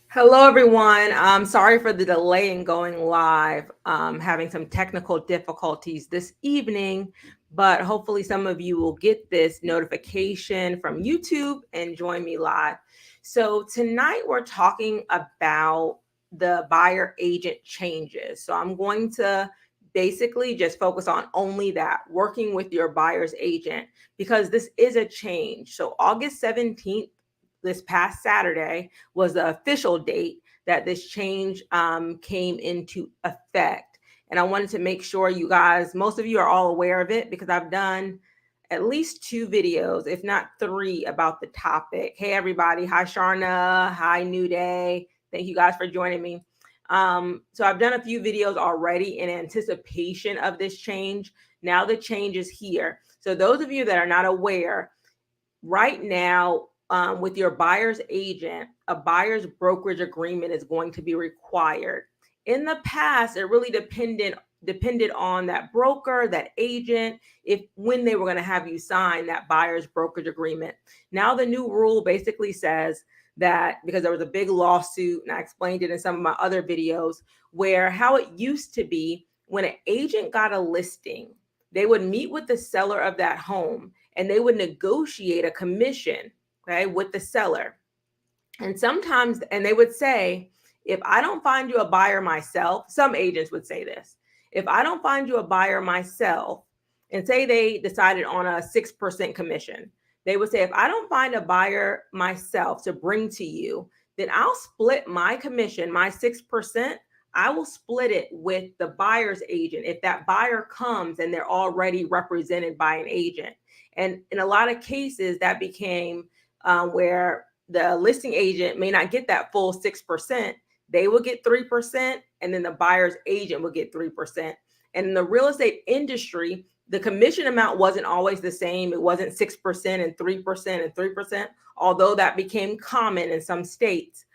Hello, everyone. Sorry for the delay in going live. Having some technical difficulties this evening, but hopefully some of you will get this notification from YouTube and join me live. So tonight we're talking about the buyer agent changes. So I'm going to basically just focus on only that, working with your buyer's agent, because this is a change. So August 17th, this past Saturday, was the official date that this change came into effect. And I wanted to make sure you guys, most of you are all aware of it because I've done at least 2 videos, if not 3, about the topic. Hey, everybody. Hi, Sharna. Hi, New Day. Thank you guys for joining me. So I've done a few videos already in anticipation of this change. Now the change is here. So those of you that are not aware, right now, with your buyer's agent, a buyer's brokerage agreement is going to be required. In the past, it really depended on that broker, that agent, if when they were going to have you sign that buyer's brokerage agreement. Now the new rule basically says that, because there was a big lawsuit, and I explained it in some of my other videos, where how it used to be, when an agent got a listing, they would meet with the seller of that home and they would negotiate a commission, okay, with the seller. And sometimes, and they would say, if I don't find you a buyer myself, some agents would say this, if I don't find you a buyer myself, and say they decided on a 6% commission, they would say, if I don't find a buyer myself to bring to you, then I'll split my commission, my 6%. I will split it with the buyer's agent if that buyer comes and they're already represented by an agent. And in a lot of cases, that became where the listing agent may not get that full 6%. They will get 3%, and then the buyer's agent will get 3%. And in the real estate industry, the commission amount wasn't always the same. It wasn't 6% and 3% and 3%, although that became common in some states.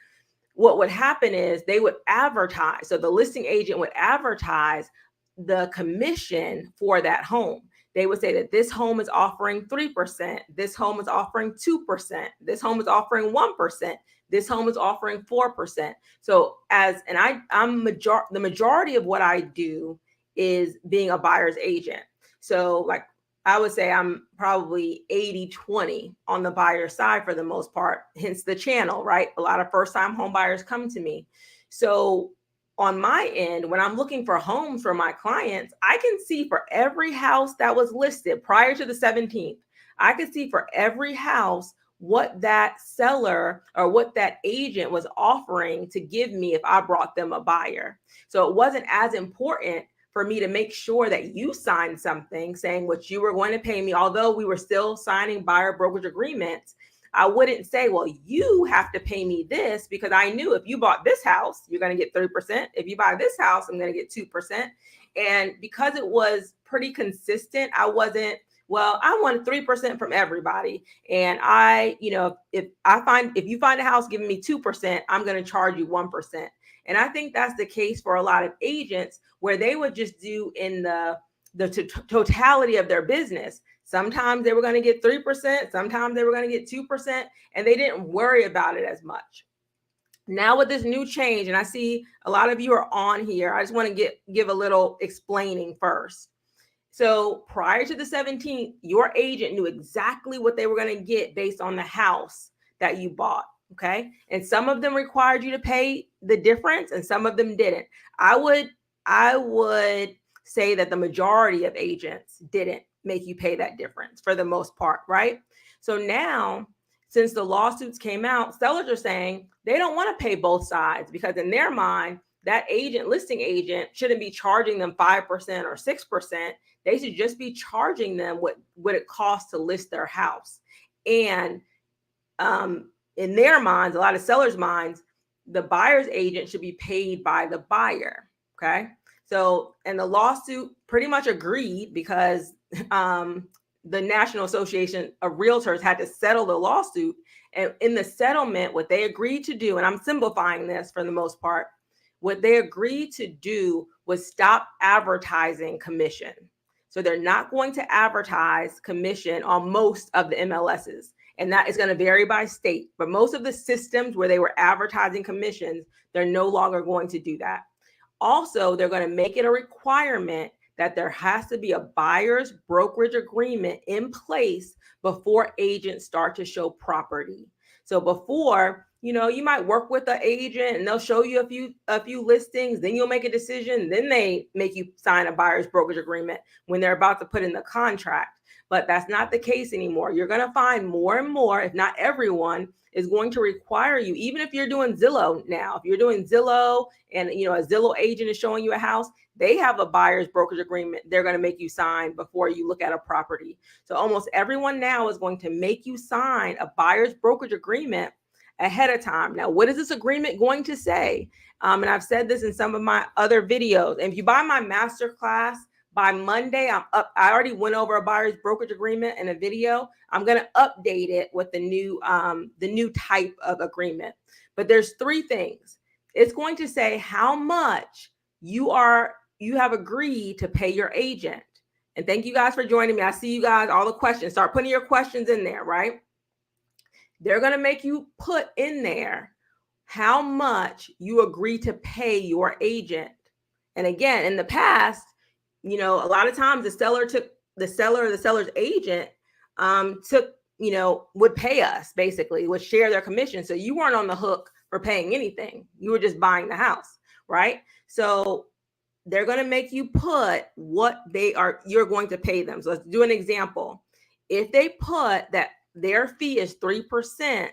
What would happen is they would advertise. So the listing agent would advertise the commission for that home. They would say that this home is offering 3%, this home is offering 2%, this home is offering 1%, this home is offering 4%. So the majority of what I do is being a buyer's agent. So like I would say I'm probably 80-20 on the buyer side for the most part, hence the channel, right? A lot of first-time home buyers come to me. So on my end, when I'm looking for homes for my clients, I can see for every house that was listed prior to the 17th, I could see for every house what that seller or what that agent was offering to give me if I brought them a buyer. So it wasn't as important for me to make sure that you signed something saying what you were going to pay me, although we were still signing buyer brokerage agreements. I wouldn't say, well, you have to pay me this, because I knew if you bought this house, you're going to get 3%. If you buy this house, I'm going to get 2%. And because it was pretty consistent, I wasn't, well, I want 3% from everybody. And if you find a house giving me 2%, I'm going to charge you 1%. And I think that's the case for a lot of agents, where they would just do in the totality of their business. Sometimes they were going to get 3%, sometimes they were going to get 2%, and they didn't worry about it as much. Now with this new change, and I see a lot of you are on here, I just want to give a little explaining first. So prior to the 17th, your agent knew exactly what they were going to get based on the house that you bought. Okay. And some of them required you to pay the difference and some of them didn't. I would say that the majority of agents didn't make you pay that difference for the most part, right? So now, since the lawsuits came out, sellers are saying they don't want to pay both sides, because in their mind, that listing agent shouldn't be charging them 5% or 6%. They should just be charging them what it costs to list their house. And in their minds, a lot of sellers' minds, the buyer's agent should be paid by the buyer. Okay. So, and the lawsuit pretty much agreed, because the National Association of Realtors had to settle the lawsuit. And in the settlement, what they agreed to do, and I'm simplifying this for the most part, what they agreed to do was stop advertising commission. So they're not going to advertise commission on most of the MLSs. And that is going to vary by state. But most of the systems where they were advertising commissions, they're no longer going to do that. Also, they're going to make it a requirement that there has to be a buyer's brokerage agreement in place before agents start to show property. So before, you might work with an agent and they'll show you a few listings, then you'll make a decision, then they make you sign a buyer's brokerage agreement when they're about to put in the contract. But that's not the case anymore. You're going to find more and more, if not everyone, is going to require you, even if you're doing Zillow now, if you're doing Zillow and a Zillow agent is showing you a house, they have a buyer's brokerage agreement they're going to make you sign before you look at a property. So almost everyone now is going to make you sign a buyer's brokerage agreement ahead of time. Now, what is this agreement going to say? And I've said this in some of my other videos. And if you buy my masterclass, by Monday, I'm up. I already went over a buyer's brokerage agreement in a video. I'm going to update it with the new type of agreement. But there's three things. It's going to say how much you have agreed to pay your agent. And thank you guys for joining me. I see you guys, all the questions. Start putting your questions in there, right? They're going to make you put in there how much you agree to pay your agent. And again, in the past, a lot of times the seller or the seller's agent would pay us, basically, would share their commission. So you weren't on the hook for paying anything. You were just buying the house, right? So they're going to make you put what you're going to pay them. So let's do an example. If they put that their fee is 3%,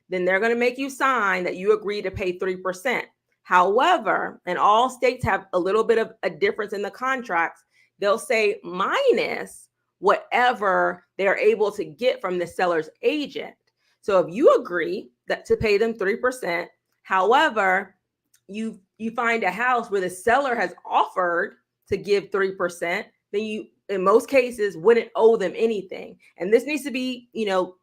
then they're going to make you sign that you agree to pay 3%. However, and all states have a little bit of a difference in the contracts, they'll say minus whatever they're able to get from the seller's agent. So if you agree that to pay them 3%, however, you find a house where the seller has offered to give 3%, then you, in most cases, wouldn't owe them anything. And this needs to be,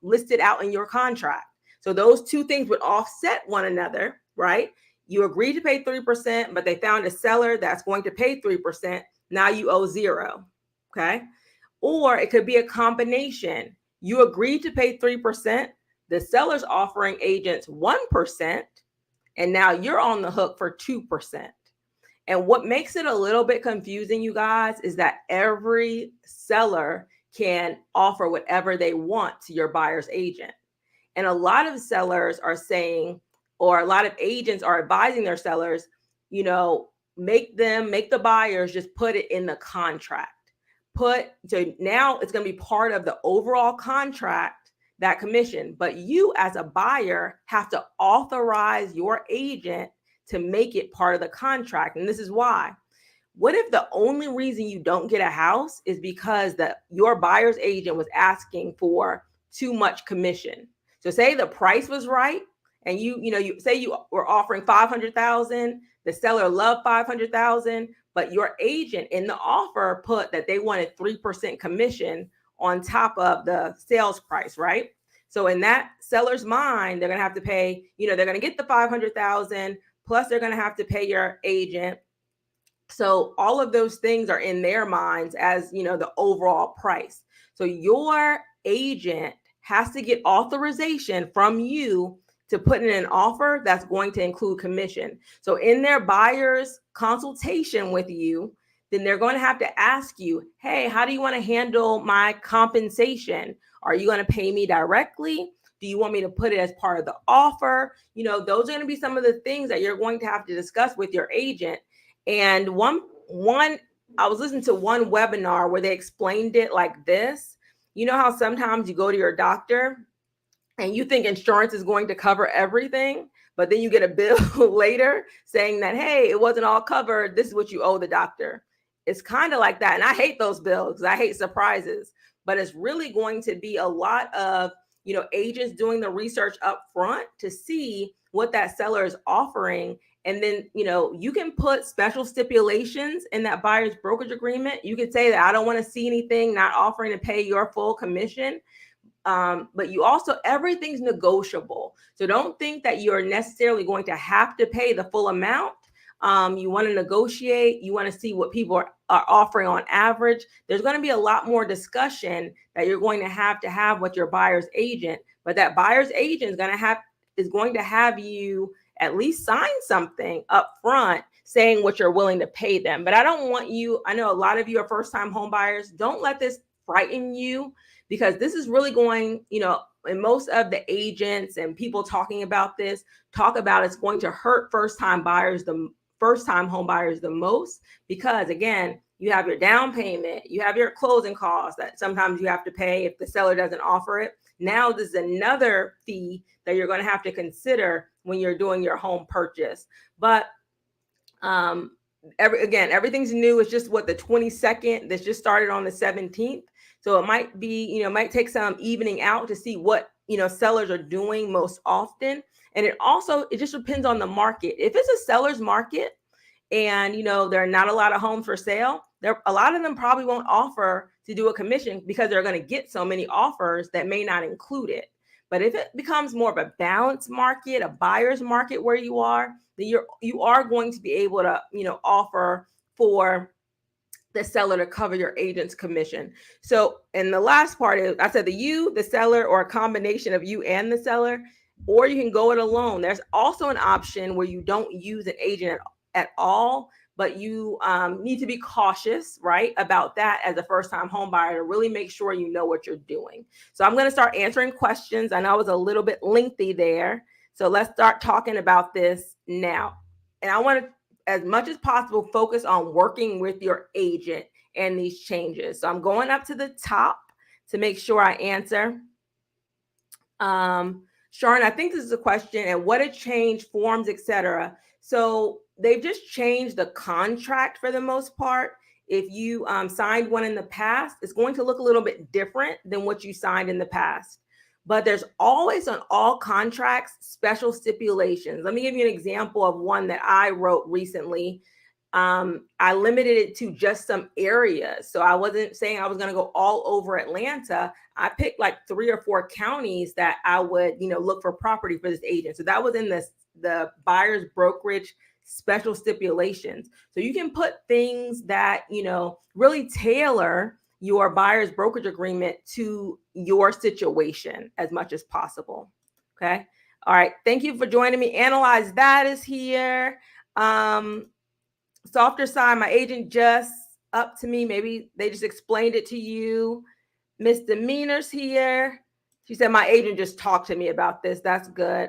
listed out in your contract. So those two things would offset one another, right? You agreed to pay 3%, but they found a seller that's going to pay 3%. Now you owe 0. Okay. Or it could be a combination. You agreed to pay 3%. The seller's offering agents 1%. And now you're on the hook for 2%. And what makes it a little bit confusing, you guys, is that every seller can offer whatever they want to your buyer's agent. And a lot of sellers are saying, or a lot of agents are advising their sellers, make the buyers just put it in the contract. So now it's going to be part of the overall contract, that commission. But you as a buyer have to authorize your agent to make it part of the contract. And this is why. What if the only reason you don't get a house is because your buyer's agent was asking for too much commission? So say the price was right, and you say you were offering $500,000, the seller loved $500,000, but your agent in the offer put that they wanted 3% commission on top of the sales price, right? So in that seller's mind, they're going to have to pay, they're going to get the $500,000 plus they're going to have to pay your agent. So all of those things are in their minds as, the overall price. So your agent has to get authorization from you to put in an offer that's going to include commission. So in their buyer's consultation with you, then they're going to have to ask you, hey, how do you want to handle my compensation? Are you going to pay me directly? Do you want me to put it as part of the offer? Those are going to be some of the things that you're going to have to discuss with your agent. And I was listening to one webinar where they explained it like this. You know how sometimes you go to your doctor and you think insurance is going to cover everything, but then you get a bill later saying that, hey, it wasn't all covered. This is what you owe the doctor. It's kind of like that. And I hate those bills because I hate surprises, but it's really going to be a lot of, agents doing the research up front to see what that seller is offering. And then, you can put special stipulations in that buyer's brokerage agreement. You could say that I don't want to see anything not offering to pay your full commission. But you also, everything's negotiable. So don't think that you're necessarily going to have to pay the full amount. You want to negotiate. You want to see what people are offering on average. There's going to be a lot more discussion that you're going to have with your buyer's agent but that buyer's agent is going to have you at least sign something up front saying what you're willing to pay them. But I don't want you, I know a lot of you are first-time home buyers. Don't let this frighten you, because this is really going, and most of the agents and people talking about this talk about it's going to hurt first-time home buyers the most, because again, you have your down payment, you have your closing costs that sometimes you have to pay if the seller doesn't offer it. Now this is another fee that you're going to have to consider when you're doing your home purchase. But everything's new. It's just the 22nd. This just started on the 17th. So it might be, might take some evening out to see what, sellers are doing most often. And it just depends on the market. If it's a seller's market and, there are not a lot of homes for sale, a lot of them probably won't offer to do a commission because they're going to get so many offers that may not include it. But if it becomes more of a balanced market, a buyer's market where you are, then you are going to be able to, offer for the seller to cover your agent's commission. So, and the last part is, I said the seller, or a combination of you and the seller, or you can go it alone. There's also an option where you don't use an agent at all, but you need to be cautious, right, about that as a first-time home buyer, to really make sure you know what you're doing. So I'm going to start answering questions. I know I was a little bit lengthy there. So let's start talking about this now. And I want to, as much as possible, focus on working with your agent and these changes. So I'm going up to the top to make sure I answer. Sharon, I think this is a question, and what a change, forms, etc. So they've just changed the contract for the most part. If you signed one in the past, it's going to look a little bit different than what you signed in the past. But there's always, on all contracts, special stipulations. Let me give you an example of one that I wrote recently. I limited it to just some areas. So I wasn't saying I was going to go all over Atlanta. I picked like 3 or 4 counties that I would, look for property for this agent. So that was in the buyer's brokerage special stipulations. So you can put things that, really tailor your buyer's brokerage agreement to your situation as much as possible. Okay. All right. Thank you for joining me. Analyze That is here. Softer side, my agent just up to me. Maybe they just explained it to you. Misdemeanors here. She said, my agent just talked to me about this. That's good.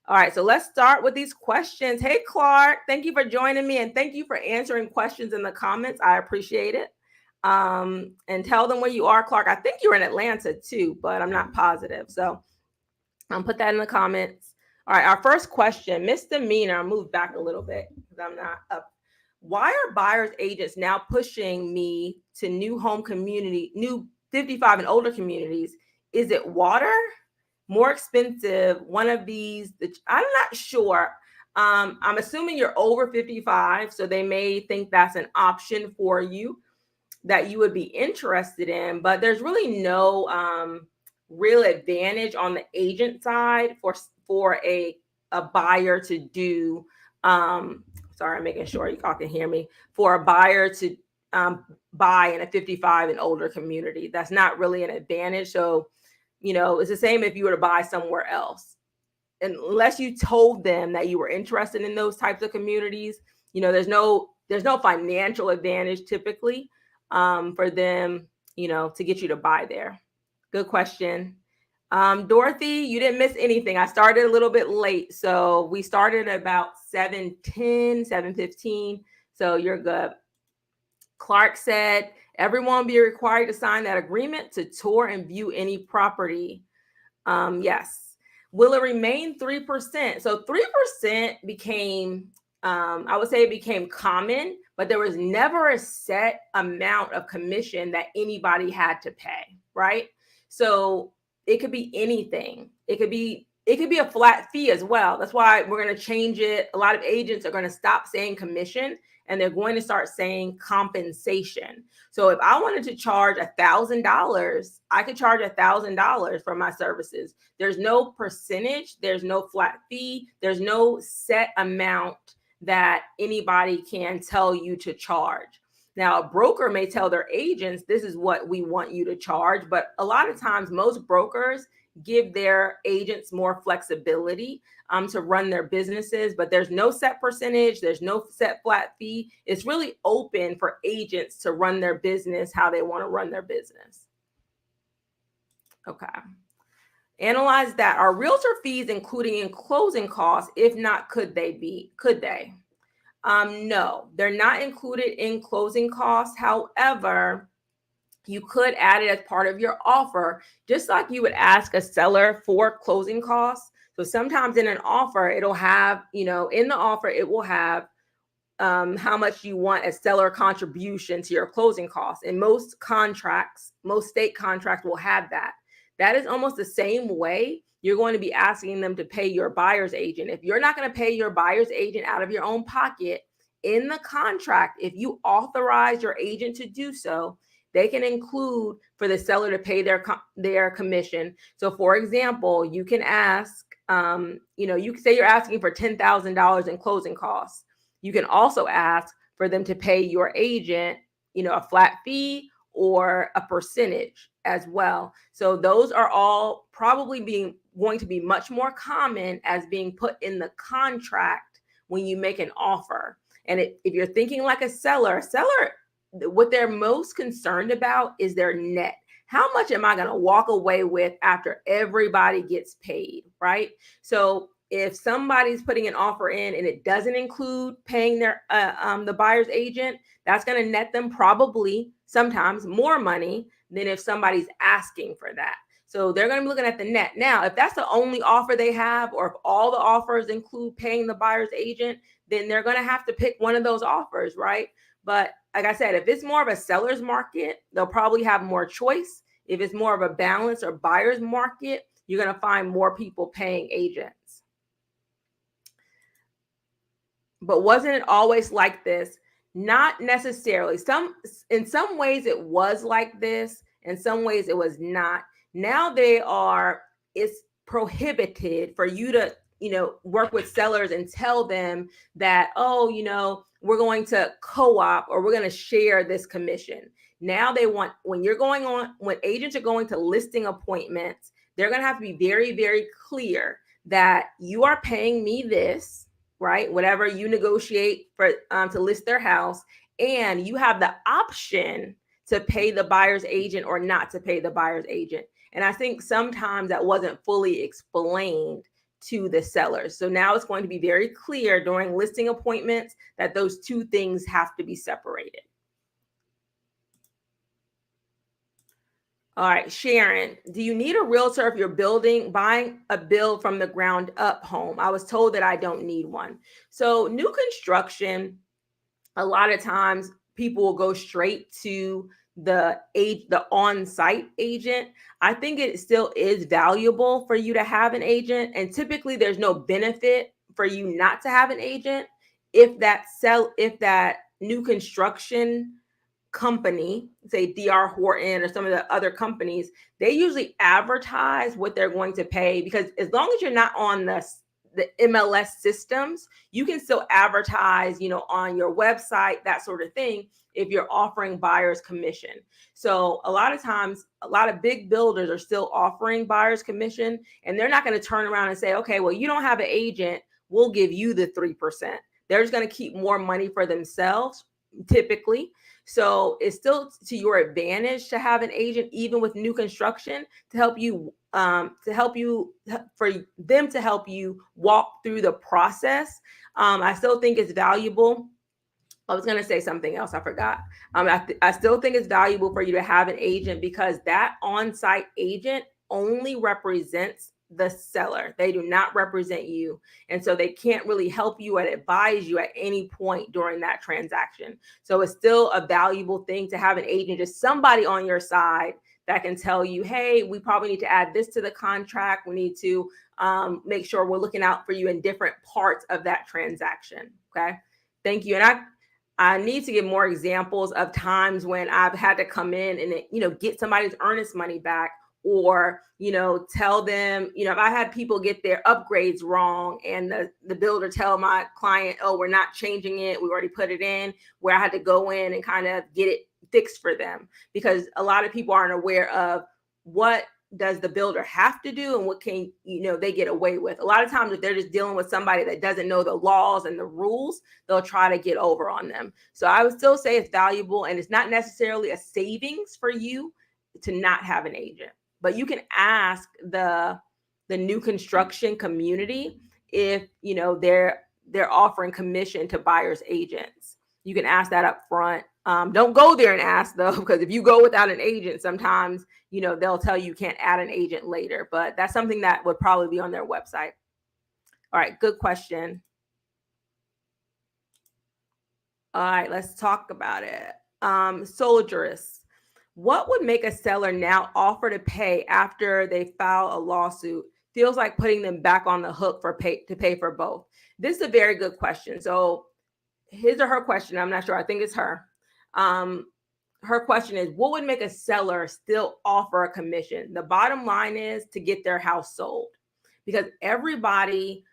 All right, so let's start with these questions. Hey, Clark, thank you for joining me, and thank you for answering questions in the comments. I appreciate it. And tell them where you are, Clark. I think you're in Atlanta too, but I'm not positive. So I'll put that in the comments. All right, our first question, misdemeanor. I'll move back a little bit because I'm not up. Why are buyer's agents now pushing me to new 55 and older communities? Is it water? More expensive? One of these? I'm not sure. I'm assuming you're over 55, so they may think that's an option for you that you would be interested in, but there's really no real advantage on the agent side for a buyer to do. Sorry, I'm making sure y'all can hear me. For a buyer to buy in a 55 and older community, that's not really an advantage. So, it's the same if you were to buy somewhere else. Unless you told them that you were interested in those types of communities, there's no financial advantage typically for them, to get you to buy there. Good question. Dorothy, you didn't miss anything. I started a little bit late. So we started about 7:10, 7:15. So you're good. Clark said, everyone be required to sign that agreement to tour and view any property. Yes. Will it remain 3%? So 3% became, I would say it became common, but there was never a set amount of commission that anybody had to pay, right? So it could be anything. It could be a flat fee as well. That's why we're going to change it. A lot of agents are going to stop saying commission and they're going to start saying compensation. So if I wanted to charge $1,000, I could charge $1,000 for my services. There's no percentage. There's no flat fee. There's no set amount that anybody can tell you to charge. Now, a broker may tell their agents, this is what we want you to charge. But a lot of times, most brokers give their agents more flexibility to run their businesses, but there's no set percentage, there's no set flat fee. It's really open for agents to run their business how they want to run their business. Okay. Analyze that. Are realtor fees including in closing costs? If not, could they be? Could they? No, they're not included in closing costs. However, you could add it as part of your offer, just like you would ask a seller for closing costs. So sometimes in an offer, it'll have, in the offer, it will have how much you want as seller contribution to your closing costs. And most state contracts will have that. That is almost the same way you're going to be asking them to pay your buyer's agent. If you're not going to pay your buyer's agent out of your own pocket, in the contract, if you authorize your agent to do so, they can include for the seller to pay their commission. So for example, you can ask, you can say you're asking for $10,000 in closing costs. You can also ask for them to pay your agent, a flat fee or a percentage as well. So those are all probably going to be much more common as being put in the contract when you make an offer. And if you're thinking like a seller, what they're most concerned about is their net. How much am I going to walk away with after everybody gets paid, right? So if somebody's putting an offer in and it doesn't include paying their the buyer's agent, that's going to net them probably sometimes more money than if somebody's asking for that. So they're going to be looking at the net. Now, if that's the only offer they have, or if all the offers include paying the buyer's agent, then they're going to have to pick one of those offers, right? But like I said, if it's more of a seller's market, they'll probably have more choice. If it's more of a balance or buyer's market, you're going to find more people paying agents. But wasn't it always like this? Not necessarily. In some ways it was like this. In some ways it was not. Now it's prohibited for you to, work with sellers and tell them that, we're going to co-op or we're going to share this commission. Now they want, when agents are going to listing appointments, they're going to have to be very, very clear that you are paying me this, right? Whatever you negotiate for to list their house, and you have the option to pay the buyer's agent or not to pay the buyer's agent. And I think sometimes that wasn't fully explained to the sellers. So now it's going to be very clear during listing appointments that those two things have to be separated. All right, Sharon, do you need a realtor if you're buying a build from the ground up home? I was told that I don't need one. So new construction, a lot of times people will go straight to the on-site agent. I think it still is valuable for you to have an agent, and typically there's no benefit for you not to have an agent if that new construction company, say DR Horton or some of the other companies, they usually advertise what they're going to pay, because as long as you're not on the MLS systems, you can still advertise, on your website, that sort of thing, if you're offering buyer's commission. So a lot of times, a lot of big builders are still offering buyer's commission, and they're not going to turn around and say, okay, well, you don't have an agent, we'll give you the 3%. They're just going to keep more money for themselves, typically. So it's still to your advantage to have an agent, even with new construction, to help you walk through the process. I still think it's valuable. I was going to say something else. I forgot. I still think it's valuable for you to have an agent, because that on-site agent only represents the seller. They do not represent you. And so they can't really help you and advise you at any point during that transaction. So it's still a valuable thing to have an agent, just somebody on your side that can tell you, hey, we probably need to add this to the contract. We need to make sure we're looking out for you in different parts of that transaction. Okay. Thank you. And I need to give more examples of times when I've had to come in and, get somebody's earnest money back, or, tell them, if I had people get their upgrades wrong and the builder tell my client, oh, we're not changing it, we already put it in, where I had to go in and kind of get it fixed for them, because a lot of people aren't aware of what does the builder have to do and what can they get away with? A lot of times if they're just dealing with somebody that doesn't know the laws and the rules, they'll try to get over on them. So I would still say it's valuable, and it's not necessarily a savings for you to not have an agent. But you can ask the new construction community if they're offering commission to buyer's agents. You can ask that up front. Don't go there and ask though, because if you go without an agent, sometimes they'll tell you can't add an agent later. But that's something that would probably be on their website. All right, good question. All right, let's talk about it. Soldieress. What would make a seller now offer to pay after they file a lawsuit? Feels like putting them back on the hook to pay for both. This is a very good question. So his or her question, I'm not sure. I think it's her. Her question is, what would make a seller still offer a commission? The bottom line is to get their house sold, because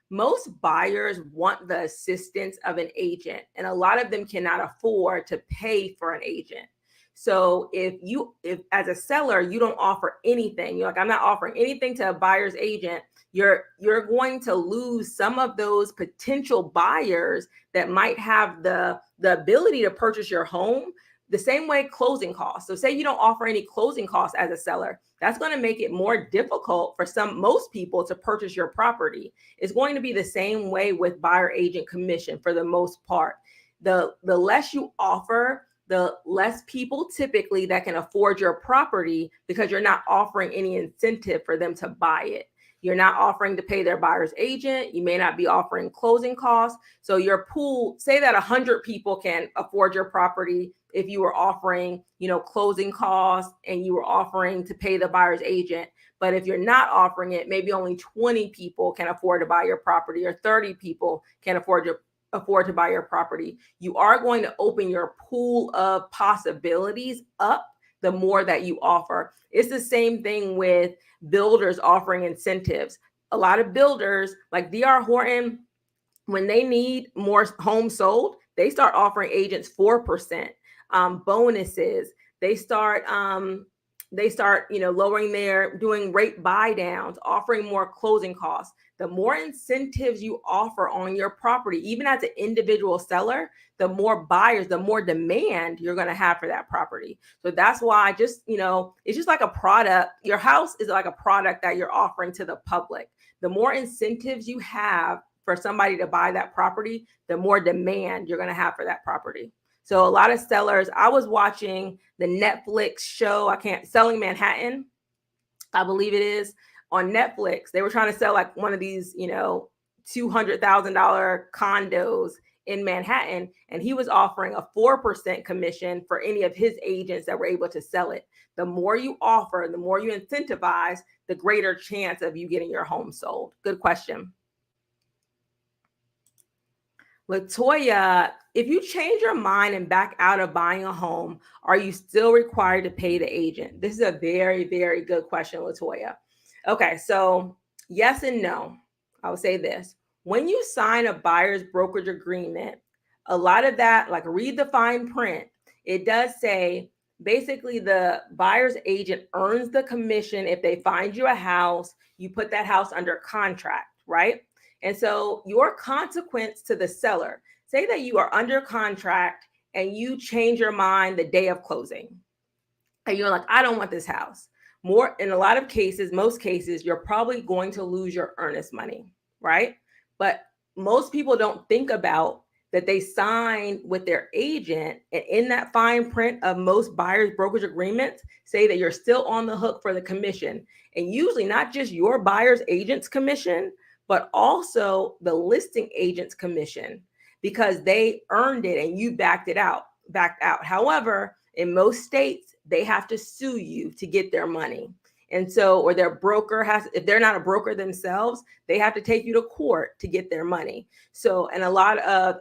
most buyers want the assistance of an agent, and a lot of them cannot afford to pay for an agent. So if as a seller, you don't offer anything, you're like, I'm not offering anything to a buyer's agent, you're going to lose some of those potential buyers that might have the ability to purchase your home. The same way closing costs. So say you don't offer any closing costs as a seller, that's going to make it more difficult for most people to purchase your property. It's going to be the same way with buyer agent commission for the most part. The less you offer, the less people typically that can afford your property, because you're not offering any incentive for them to buy it. You're not offering to pay their buyer's agent. You may not be offering closing costs. So your pool, say that 100 people can afford your property. If you were offering, closing costs and you were offering to pay the buyer's agent, but if you're not offering it, maybe only 20 people can afford to buy your property, or 30 people can afford to buy your property. You are going to open your pool of possibilities up the more that you offer. It's the same thing with builders offering incentives. A lot of builders like D.R. Horton, when they need more homes sold, they start offering agents 4%. Bonuses. They start lowering doing rate buy downs, offering more closing costs. The more incentives you offer on your property, even as an individual seller, the more buyers, the more demand you're going to have for that property. So that's why it's just like a product. Your house is like a product that you're offering to the public. The more incentives you have for somebody to buy that property, the more demand you're going to have for that property. So a lot of sellers, I was watching the Netflix show, Selling Manhattan, I believe it is, on Netflix. They were trying to sell like one of these, $200,000 condos in Manhattan, and he was offering a 4% commission for any of his agents that were able to sell it. The more you offer, the more you incentivize, the greater chance of you getting your home sold. Good question. Latoya, if you change your mind and back out of buying a home, are you still required to pay the agent? This is a very, very good question, Latoya. Okay, so yes and no. I would say this. When you sign a buyer's brokerage agreement, a lot of that, like read the fine print, it does say basically the buyer's agent earns the commission if they find you a house, you put that house under contract, right? And so your consequence to the seller, say that you are under contract and you change your mind the day of closing. And you're like, I don't want this house. In a lot of cases, most cases, you're probably going to lose your earnest money, right? But most people don't think about that they sign with their agent, and in that fine print of most buyers' brokerage agreements say that you're still on the hook for the commission. And usually not just your buyer's agent's commission, but also the listing agent's commission, because they earned it and you backed out. However, in most states, they have to sue you to get their money. And so, or their broker if they're not a broker themselves, they have to take you to court to get their money. So, and a lot of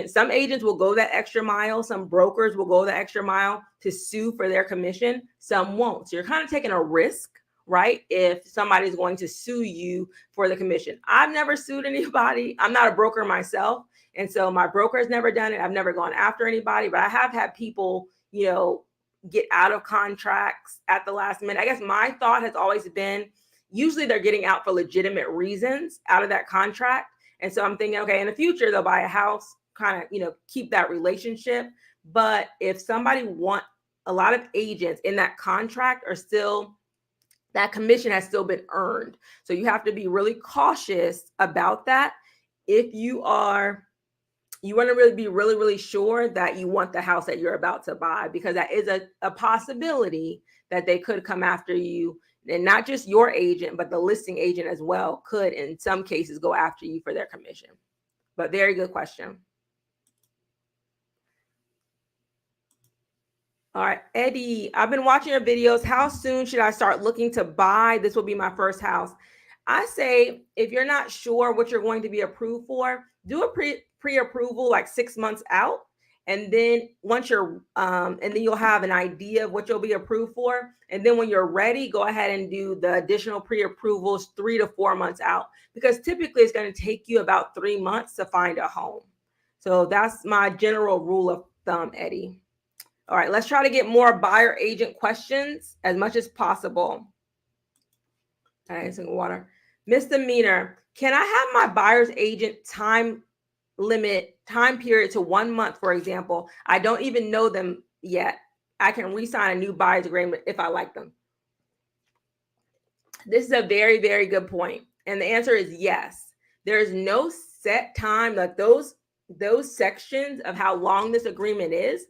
some agents will go that extra mile. Some brokers will go the extra mile to sue for their commission. Some won't. So you're kind of taking a risk, right? If somebody's going to sue you for the commission. I've never sued anybody. I'm not a broker myself. And so my broker has never done it. I've never gone after anybody, but I have had people, get out of contracts at the last minute. I guess my thought has always been usually they're getting out for legitimate reasons out of that contract. And so I'm thinking, okay, in the future, they'll buy a house, kind of, keep that relationship. But if somebody a lot of agents in that contract are still, that commission has still been earned. So you have to be really cautious about that. If you want to really be really, really sure that you want the house that you're about to buy, because that is a possibility that they could come after you. And not just your agent, but the listing agent as well could, in some cases, go after you for their commission. But very good question. All right, Eddie, I've been watching your videos. How soon should I start looking to buy? This will be my first house. I say if you're not sure what you're going to be approved for, do a pre-approval like 6 months out. And then once you're, and then you'll have an idea of what you'll be approved for. And then when you're ready, go ahead and do the additional pre-approvals 3 to 4 months out, because typically it's going to take you about 3 months to find a home. So that's my general rule of thumb, Eddie. All right, let's try to get more buyer agent questions as much as possible. All right, some water. Misdemeanor. Can I have my buyer's agent time period to 1 month, for example? I don't even know them yet. I can re-sign a new buyer's agreement if I like them. This is a very, very good point. And the answer is yes. There is no set time. Like those sections of how long this agreement is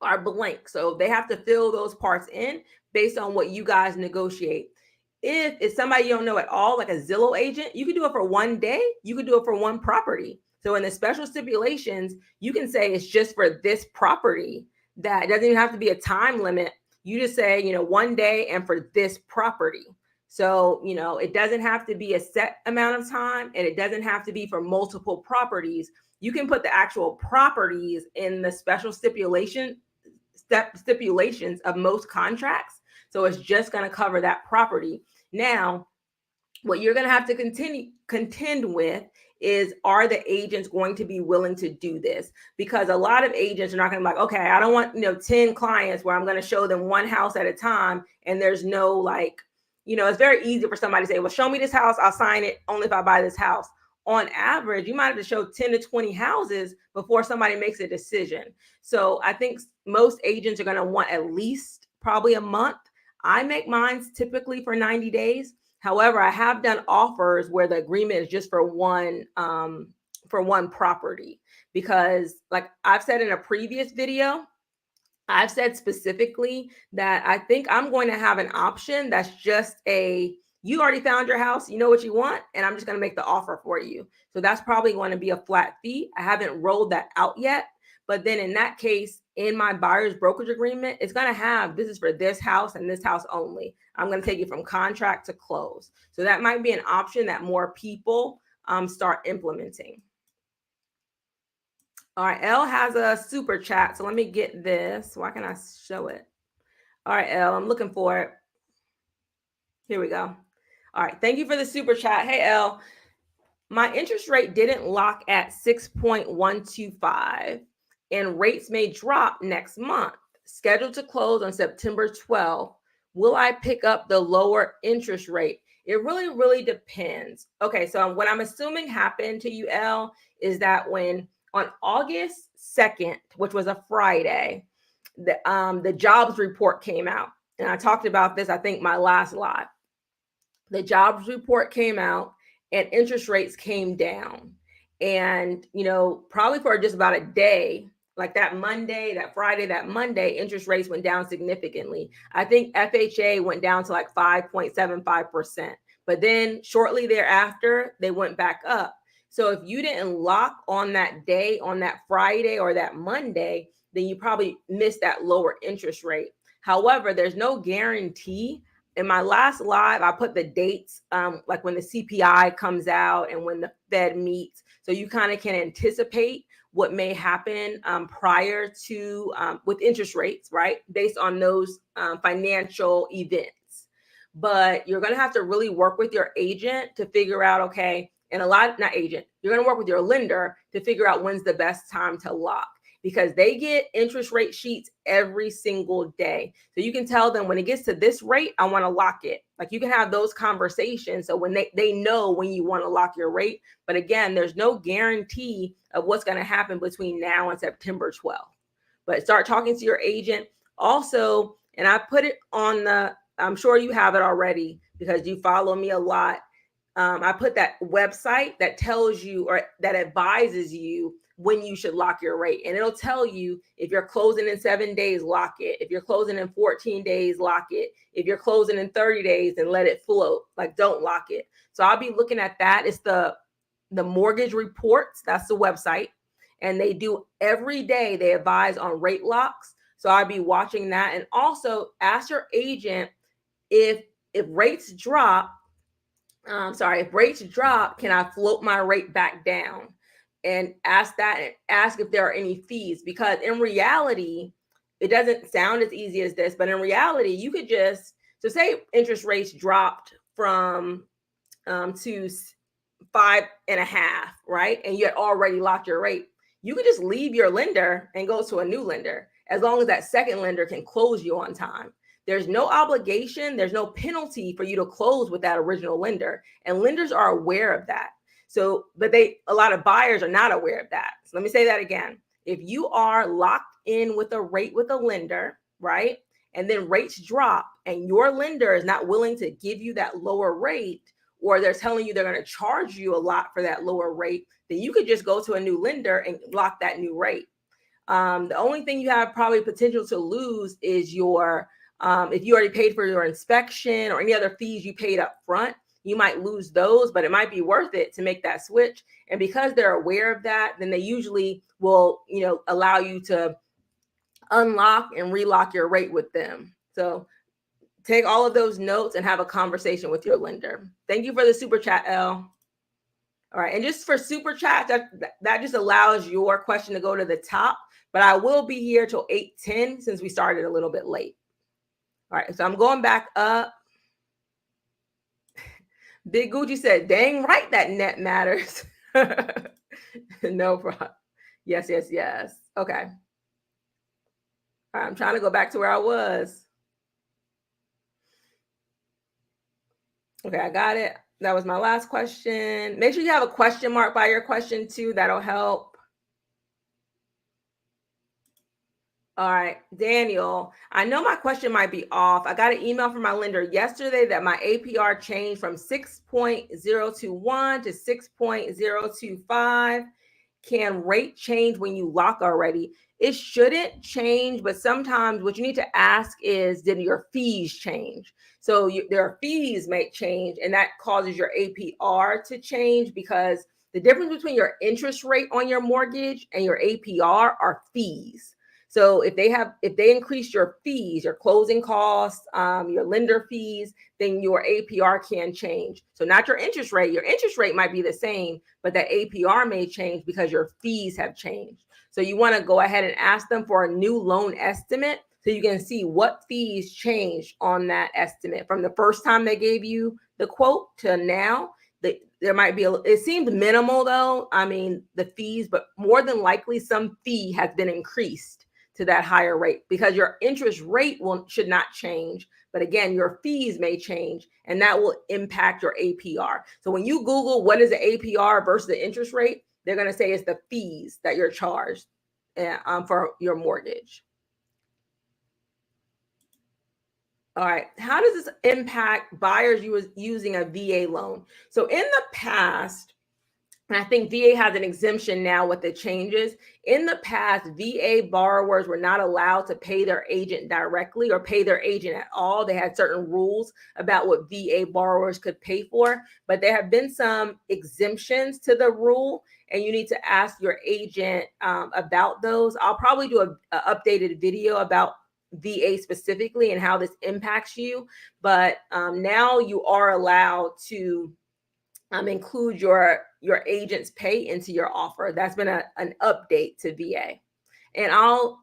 are blank. So they have to fill those parts in based on what you guys negotiate. If it's somebody you don't know at all, like a Zillow agent, you can do it for 1 day. You can do it for one property. So in the special stipulations, you can say it's just for this property. That doesn't even have to be a time limit. You just say, 1 day and for this property. So, it doesn't have to be a set amount of time, and it doesn't have to be for multiple properties. You can put the actual properties in the special stipulations of most contracts. So it's just going to cover that property. Now, what you're going to have to contend with is, are the agents going to be willing to do this? Because a lot of agents are not going to be like, okay, I don't want, 10 clients where I'm going to show them one house at a time. And there's no it's very easy for somebody to say, well, show me this house. I'll sign it only if I buy this house. On average, you might have to show 10 to 20 houses before somebody makes a decision. So I think most agents are going to want at least probably a month. I make mine typically for 90 days. However, I have done offers where the agreement is just for one property, because like I've said in a previous video, I've said specifically that I think I'm going to have an option that's just you already found your house, you know what you want, and I'm just going to make the offer for you. So that's probably going to be a flat fee. I haven't rolled that out yet. But then in that case, in my buyer's brokerage agreement, it's going to have, this is for this house and this house only. I'm going to take you from contract to close. So that might be an option that more people start implementing. All right, Elle has a super chat. So let me get this. Why can't I show it? All right, Elle, I'm looking for it. Here we go. All right, thank you for the super chat. Hey, Elle, my interest rate didn't lock at 6.125, and rates may drop next month. Scheduled to close on September 12th. Will I pick up the lower interest rate? It really, really depends. Okay, so what I'm assuming happened to you, Elle, is that when on August 2nd, which was a Friday, the jobs report came out. And I talked about this, I think, my last live. The jobs report came out and interest rates came down. And, probably for just about a day, like that Friday, that Monday, interest rates went down significantly. I think FHA went down to like 5.75%. But then shortly thereafter, they went back up. So if you didn't lock on that day, on that Friday or that Monday, then you probably missed that lower interest rate. However, there's no guarantee. In my last live, I put the dates, like when the CPI comes out and when the Fed meets. So you kind of can anticipate what may happen prior to with interest rates, right? Based on those financial events. But you're going to have to really work with your agent to figure out, okay, and you're going to work with your lender to figure out when's the best time to lock. because they get interest rate sheets every single day. So you can tell them when it gets to this rate, I want to lock it. Like you can have those conversations. So when they know when you want to lock your rate, but again, there's no guarantee of what's going to happen between now and September 12th. But start talking to your agent. Also, and I put it on I'm sure you have it already because you follow me a lot. I put that website that tells you or that advises you when you should lock your rate. And it'll tell you if you're closing in 7 days, lock it. If you're closing in 14 days, lock it. If you're closing in 30 days, then let it float. Like don't lock it. So I'll be looking at that. It's the mortgage reports. That's the website. And they do every day, they advise on rate locks. So I'll be watching that. And also ask your agent if rates drop, if rates drop, can I float my rate back down? And ask that, and ask if there are any fees, because in reality, it doesn't sound as easy as this, but in reality, you could just, so say interest rates dropped from to 5.5, right? And you had already locked your rate. You could just leave your lender and go to a new lender as long as that second lender can close you on time. There's no obligation, there's no penalty for you to close with that original lender. And lenders are aware of that. So, but a lot of buyers are not aware of that. So let me say that again. If you are locked in with a rate with a lender, right? And then rates drop and your lender is not willing to give you that lower rate, or they're telling you they're going to charge you a lot for that lower rate, then you could just go to a new lender and lock that new rate. The only thing you have probably potential to lose is your, if you already paid for your inspection or any other fees you paid up front, you might lose those, but it might be worth it to make that switch. And because they're aware of that, then they usually will, allow you to unlock and relock your rate with them. So take all of those notes and have a conversation with your lender. Thank you for the super chat, L. All right. And just for super chat, that just allows your question to go to the top, but I will be here till 8:10 since we started a little bit late. All right. So I'm going back up. Big Gucci said, dang right, that net matters. No problem. Yes. Okay. All right, I'm trying to go back to where I was. Okay, I got it. That was my last question. Make sure you have a question mark by your question too. That'll help. All right, Daniel, I know my question might be off. I got an email from my lender yesterday that my APR changed from 6.021 to 6.025. Can rate change when you lock already? It shouldn't change, but sometimes what you need to ask is, did your fees change? So their fees may change, and that causes your APR to change, because the difference between your interest rate on your mortgage and your APR are fees. So if they increase your fees, your closing costs, your lender fees, then your APR can change. So not your interest rate. Your interest rate might be the same, but that APR may change because your fees have changed. So you want to go ahead and ask them for a new loan estimate so you can see what fees changed on that estimate from the first time they gave you the quote to now. There might be it seemed minimal though. I mean, the fees, but more than likely some fee has been increased to that higher rate, because your interest rate should not change. But again, your fees may change, and that will impact your APR. So when you Google what is the APR versus the interest rate, they're going to say it's the fees that you're charged for your mortgage. All right. How does this impact buyers using a VA loan? So in the past, and I think VA has an exemption now with the changes. In the past, VA borrowers were not allowed to pay their agent directly or pay their agent at all. They had certain rules about what VA borrowers could pay for, but there have been some exemptions to the rule, and you need to ask your agent about those. I'll probably do an updated video about VA specifically and how this impacts you, but now you are allowed to include your agent's pay into your offer. That's been an update to VA. And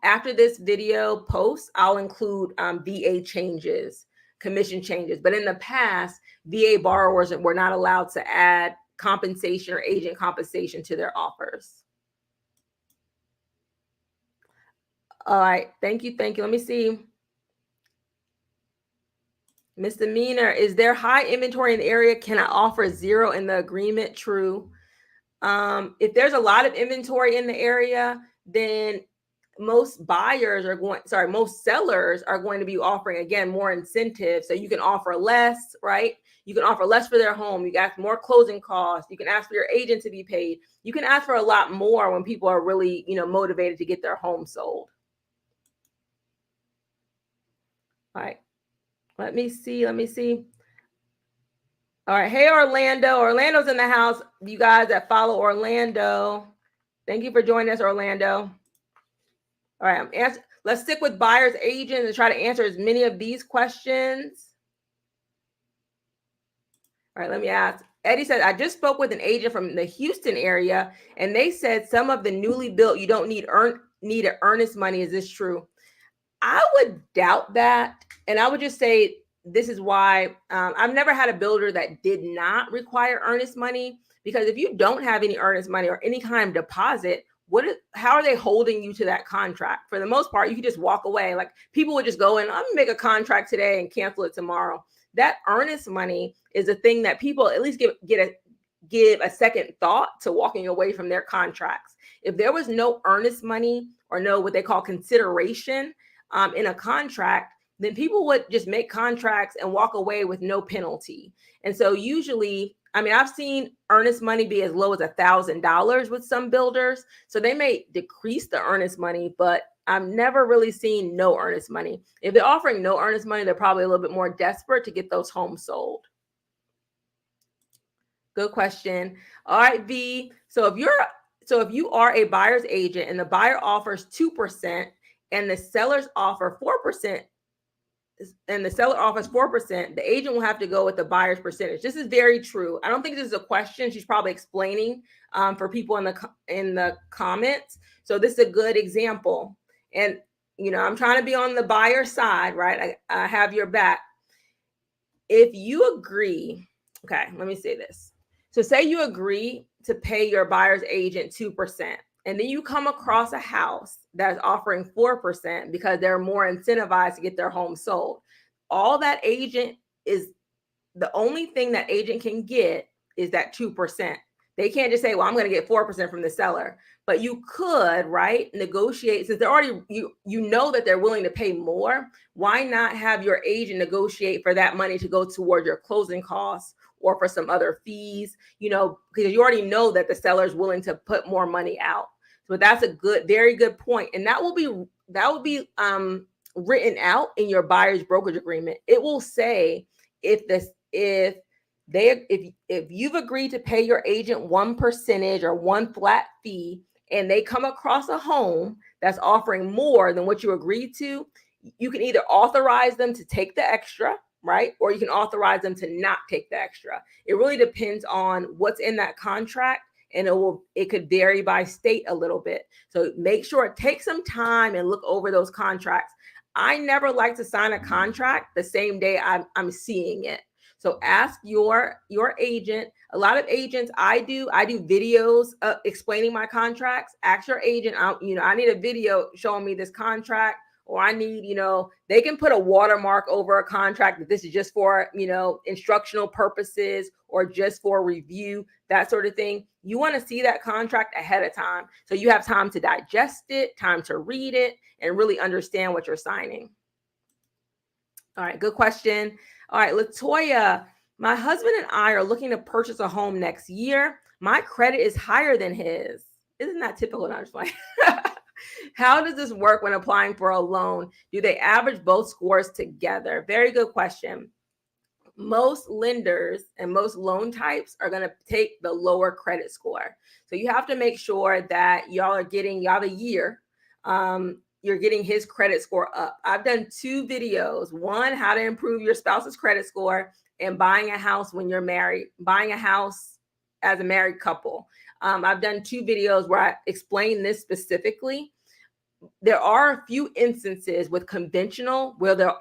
after this video post, I'll include VA changes, commission changes. But in the past, VA borrowers were not allowed to add compensation or agent compensation to their offers. All right. Thank you. Thank you. Let me see. Misdemeanor. Is there high inventory in the area? Can I offer 0 in the agreement? True. If there's a lot of inventory in the area, then most sellers are going to be offering, again, more incentives. So you can offer less, right? You can offer less for their home. You can ask more closing costs. You can ask for your agent to be paid. You can ask for a lot more when people are really, motivated to get their home sold. All right. Let me see. All right. Hey, Orlando. Orlando's in the house. You guys that follow Orlando, thank you for joining us, Orlando. All right. Let's stick with buyer's agents and try to answer as many of these questions. All right. Let me ask. Eddie said, I just spoke with an agent from the Houston area, and they said some of the newly built, you don't need an earnest money. Is this true? I would doubt that. And I would just say, this is why I've never had a builder that did not require earnest money, because if you don't have any earnest money or any kind of deposit, how are they holding you to that contract? For the most part, you can just walk away. Like, people would just go in, I'm gonna make a contract today and cancel it tomorrow. That earnest money is a thing that people at least give a second thought to walking away from their contracts. If there was no earnest money or no what they call consideration in a contract, then people would just make contracts and walk away with no penalty. And so usually, I've seen earnest money be as low as $1,000 with some builders. So they may decrease the earnest money, but I've never really seen no earnest money. If they're offering no earnest money, they're probably a little bit more desperate to get those homes sold. Good question. All right, V. So if you are a buyer's agent and the buyer offers 2% and the seller's offer 4%, the agent will have to go with the buyer's percentage. This is very true. I don't think this is a question. She's probably explaining for people in the comments. So this is a good example. And, I'm trying to be on the buyer side, right? I have your back. If you agree, okay, let me say this. So say you agree to pay your buyer's agent 2%. And then you come across a house that's offering 4% because they're more incentivized to get their home sold. The only thing that agent can get is that 2%. They can't just say, well, I'm going to get 4% from the seller. But you could, right, negotiate, since they're already, you know that they're willing to pay more. Why not have your agent negotiate for that money to go toward your closing costs or for some other fees, because you already know that the seller is willing to put more money out. So that's a very good point. And that will be written out in your buyer's brokerage agreement. It will say if you've agreed to pay your agent 1% or one flat fee, and they come across a home that's offering more than what you agreed to, you can either authorize them to take the extra, right? Or you can authorize them to not take the extra. It really depends on what's in that contract, and it could vary by state a little bit. So make sure it takes some time and look over those contracts. I never like to sign a contract the same day I'm seeing it. So ask your agent. A lot of agents, I do videos explaining my contracts. Ask your agent, I need a video showing me this contract, or I need, they can put a watermark over a contract that this is just for, instructional purposes or just for review, that sort of thing. You want to see that contract ahead of time, so you have time to digest it, time to read it, and really understand what you're signing. All right, good question. All right, Latoya, my husband and I are looking to purchase a home next year. My credit is higher than his. Isn't that typical? Not just like, how does this work when applying for a loan? Do they average both scores together? Very good question. Most lenders and most loan types are going to take the lower credit score. So you have to make sure that y'all have a year. You're getting his credit score up. I've done 2 videos. One, how to improve your spouse's credit score, and buying a house when you're married, buying a house as a married couple. I've done 2 videos where I explain this specifically. There are a few instances with conventional where they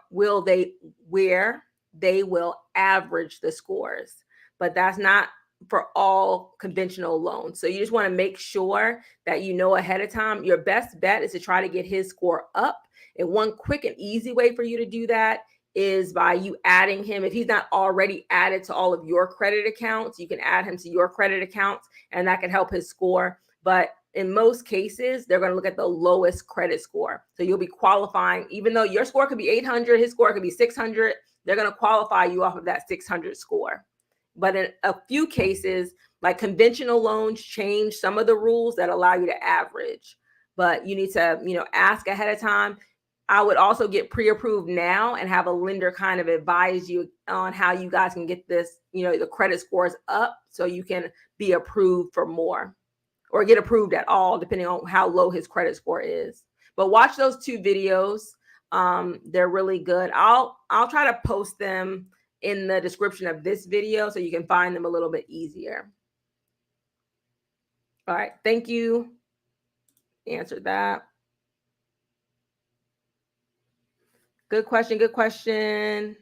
will average the scores, but that's not for all conventional loans. So you just want to make sure that you know ahead of time. Your best bet is to try to get his score up. And one quick and easy way for you to do that is by you adding him. If he's not already added to all of your credit accounts, you can add him to your credit accounts, and that can help his score. But in most cases, they're going to look at the lowest credit score. So you'll be qualifying, even though your score could be 800, his score could be 600, they're going to qualify you off of that 600 score. But in a few cases, like conventional loans, change some of the rules that allow you to average. But you need to, ask ahead of time. I would also get pre-approved now and have a lender kind of advise you on how you guys can get this, the credit scores up so you can be approved for more or get approved at all, depending on how low his credit score is. But watch those 2 videos. They're really good. I'll try to post them in the description of this video so you can find them a little bit easier. All right. Thank you. Answered that. Good question. Good question.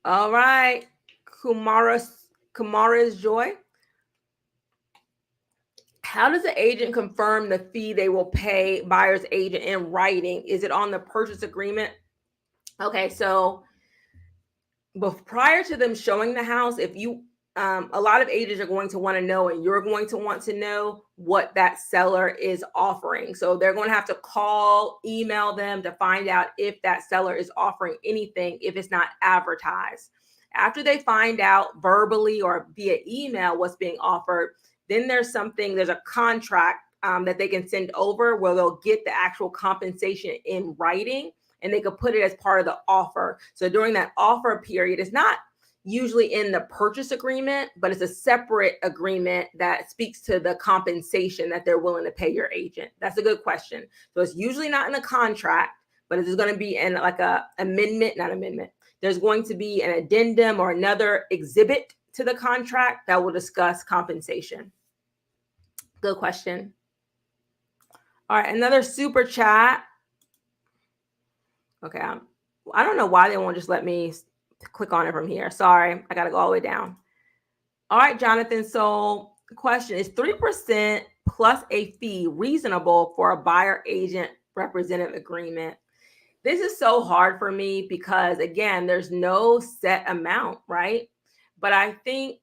All right. Kumara's Joy. How does the agent confirm the fee they will pay buyer's agent in writing? Is it on the purchase agreement? Okay, so prior to them showing the house, if you a lot of agents are going to want to know, and you're going to want to know what that seller is offering. So they're going to have to call, email them to find out if that seller is offering anything, if it's not advertised. After they find out verbally or via email what's being offered, then there's a contract that they can send over where they'll get the actual compensation in writing, and they could put it as part of the offer. So during that offer period, it's not usually in the purchase agreement, but it's a separate agreement that speaks to the compensation that they're willing to pay your agent. That's a good question. So it's usually not in the contract, but it's going to be in like there's going to be an addendum or another exhibit to the contract that will discuss compensation. Good question. All right, another super chat. Okay, I don't know why they won't just let me click on it from here. Sorry, I got to go all the way down. All right, Jonathan. So the question is 3% plus a fee reasonable for a buyer agent representative agreement? This is so hard for me because, again, there's no set amount, right? But I think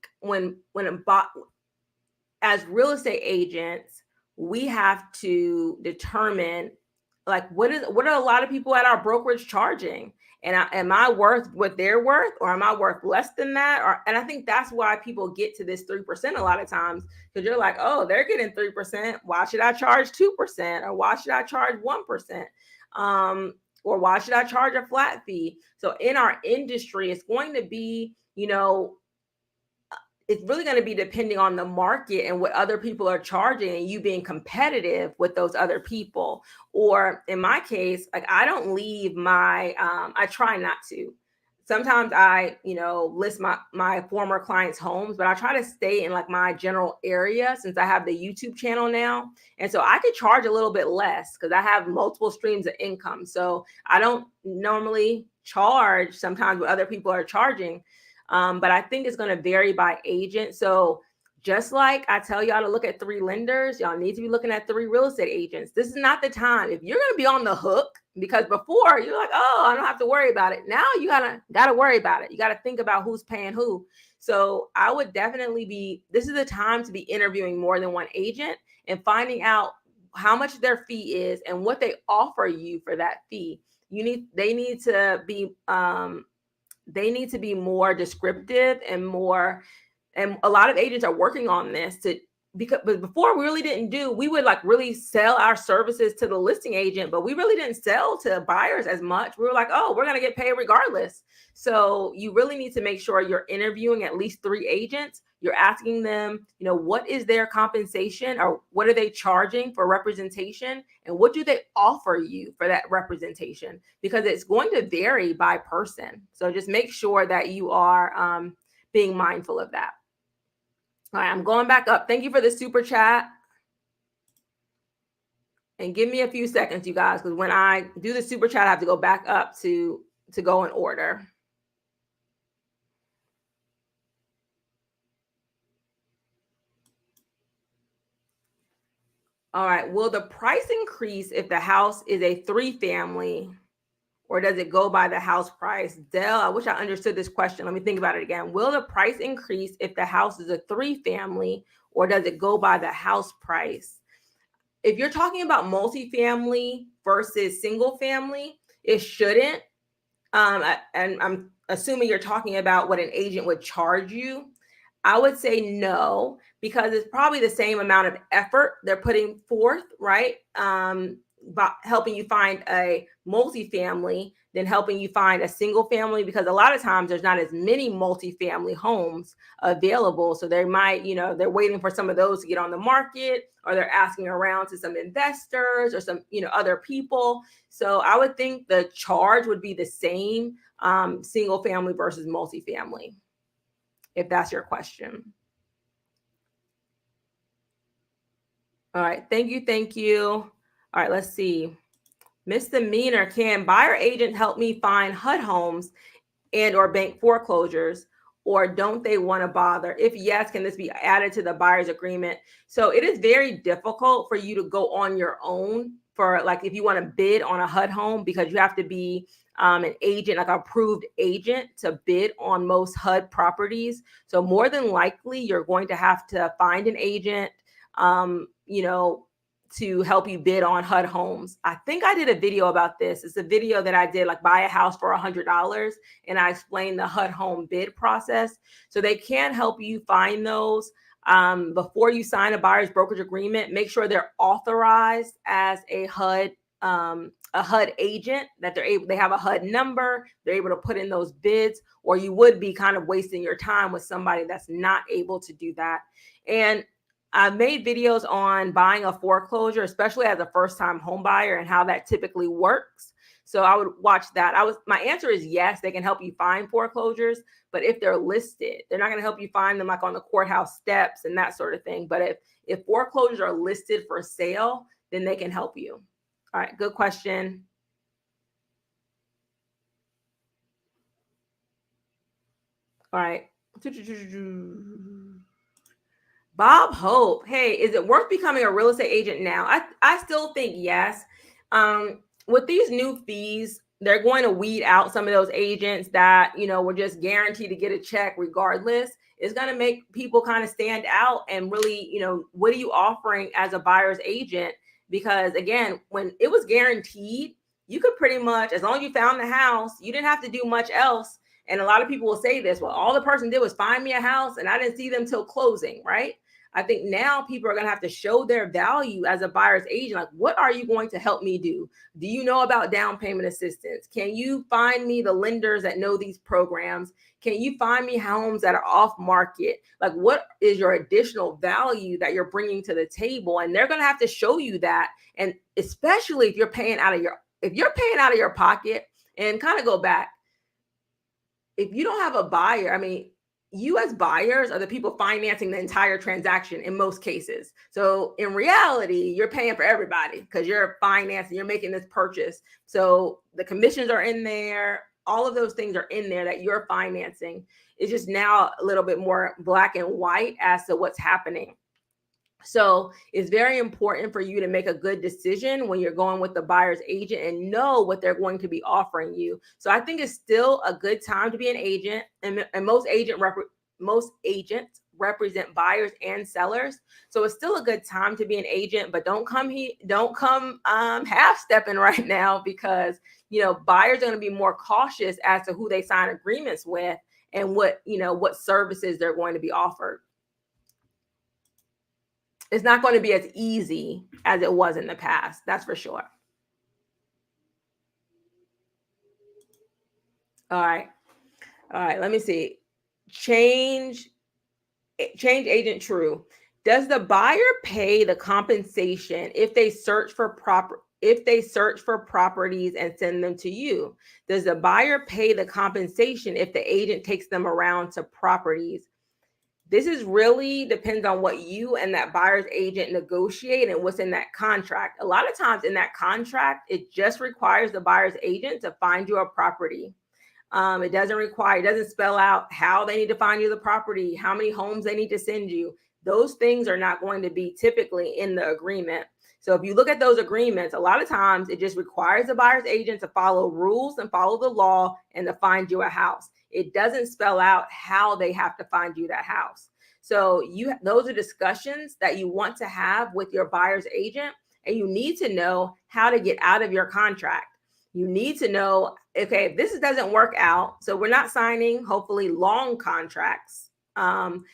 as real estate agents, we have to determine like what are a lot of people at our brokerage charging, and am I worth what they're worth, or am I worth less than that? And I think that's why people get to this 3% a lot of times, because you're like, oh, they're getting 3%. Why should I charge 2%? Or why should I charge 1%? Or why should I charge a flat fee? So in our industry, it's going to be, it's really going to be depending on the market and what other people are charging, and you being competitive with those other people. Or in my case, like I don't leave I try not to. Sometimes I, list my former clients' homes, but I try to stay in like my general area since I have the YouTube channel now. And so I could charge a little bit less because I have multiple streams of income. So I don't normally charge sometimes what other people are charging. But I think it's going to vary by agent. So just like I tell y'all to look at 3 lenders, y'all need to be looking at 3 real estate agents. This is not the time. If you're going to be on the hook, because before you're like, oh, I don't have to worry about it. Now you gotta worry about it. You got to think about who's paying who. So I would definitely this is the time to be interviewing more than one agent and finding out how much their fee is and what they offer you for that fee. They need to be more descriptive and a lot of agents are working on this but before we would like really sell our services to the listing agent, but we really didn't sell to buyers as much. We were like, oh, we're going to get paid regardless. So you really need to make sure you're interviewing at least 3 agents. You're asking them, what is their compensation, or what are they charging for representation, and what do they offer you for that representation? Because it's going to vary by person. So just make sure that you are being mindful of that. All right, I'm going back up. Thank you for the super chat. And give me a few seconds, you guys, because when I do the super chat, I have to go back up to go in order. All right. Will the price increase if the house is a 3-family, or does it go by the house price? Dell, I wish I understood this question. Let me think about it again. Will the price increase if the house is a 3-family, or does it go by the house price? If you're talking about multifamily versus single family, it shouldn't. And I'm assuming you're talking about what an agent would charge you. I would say no, because it's probably the same amount of effort they're putting forth, right? By helping you find a multifamily than helping you find a single family, because a lot of times there's not as many multifamily homes available. So they might, they're waiting for some of those to get on the market, or they're asking around to some investors or some, other people. So I would think the charge would be the same, single family versus multifamily, if that's your question. All right. Thank you. Thank you. All right. Let's see. Misdemeanor: can buyer agent help me find HUD homes and or bank foreclosures, or don't they want to bother? If yes, can this be added to the buyer's agreement? So it is very difficult for you to go on your own for, like, if you want to bid on a HUD home, because you have to be an agent, like an approved agent, to bid on most HUD properties. So more than likely, you're going to have to find an agent, to help you bid on HUD homes. I think I did a video about this. It's a video that I did, like, buy a house for $100, and I explained the HUD home bid process. So they can help you find those. Before you sign a buyer's brokerage agreement, make sure they're authorized as a HUD agent, that they have a HUD number, they're able to put in those bids, or you would be kind of wasting your time with somebody that's not able to do that. And I've made videos on buying a foreclosure, especially as a first-time home buyer, and how that typically works. So I would watch that. My answer is yes, they can help you find foreclosures, but if they're listed, they're not going to help you find them like on the courthouse steps and that sort of thing. But if foreclosures are listed for sale, then they can help you. All right, good question. All right. Bob Hope: hey, is it worth becoming a real estate agent now? I still think yes. With these new fees, they're going to weed out some of those agents that, were just guaranteed to get a check regardless. It's going to make people kind of stand out and really, what are you offering as a buyer's agent? Because again, when it was guaranteed, you could pretty much, as long as you found the house, you didn't have to do much else. And a lot of people will say this: well, all the person did was find me a house and I didn't see them till closing, right? I think now people are going to have to show their value as a buyer's agent. Like, what are you going to help me do? Do you know about down payment assistance? Can you find me the lenders that know these programs? Can you find me homes that are off market? Like, what is your additional value that you're bringing to the table? And they're going to have to show you that. And especially if you're paying out of your pocket. And kind of go back, if you don't have a buyer, I mean, you as buyers are the people financing the entire transaction in most cases. So in reality, you're paying for everybody because you're financing, you're making this purchase. So the commissions are in there. All of those things are in there that you're financing. It's just now a little bit more black and white as to what's happening. So it's very important for you to make a good decision when you're going with the buyer's agent and know what they're going to be offering you. So I think it's still a good time to be an agent, and most agents represent buyers and sellers. So it's still a good time to be an agent, but don't come half stepping right now, because buyers are going to be more cautious as to who they sign agreements with and what services they're going to be offered. It's not going to be as easy as it was in the past. That's for sure. All right. Let me see. Change agent true. Does the buyer pay the compensation if they search for properties and send them to you? Does the buyer pay the compensation if the agent takes them around to properties? This is really depends on what you and that buyer's agent negotiate and what's in that contract. A lot of times in that contract, it just requires the buyer's agent to find you a property. It doesn't spell out how they need to find you the property, how many homes they need to send you. those things are not going to be typically in the agreement. So if you look at those agreements, a lot of times it just requires the buyer's agent to follow rules and follow the law and to find you a house. It doesn't spell out how they have to find you that house. So those are discussions that you want to have with your buyer's agent, and you need to know how to get out of your contract. You need to know, okay, if this doesn't work out, so we're not signing hopefully long contracts, and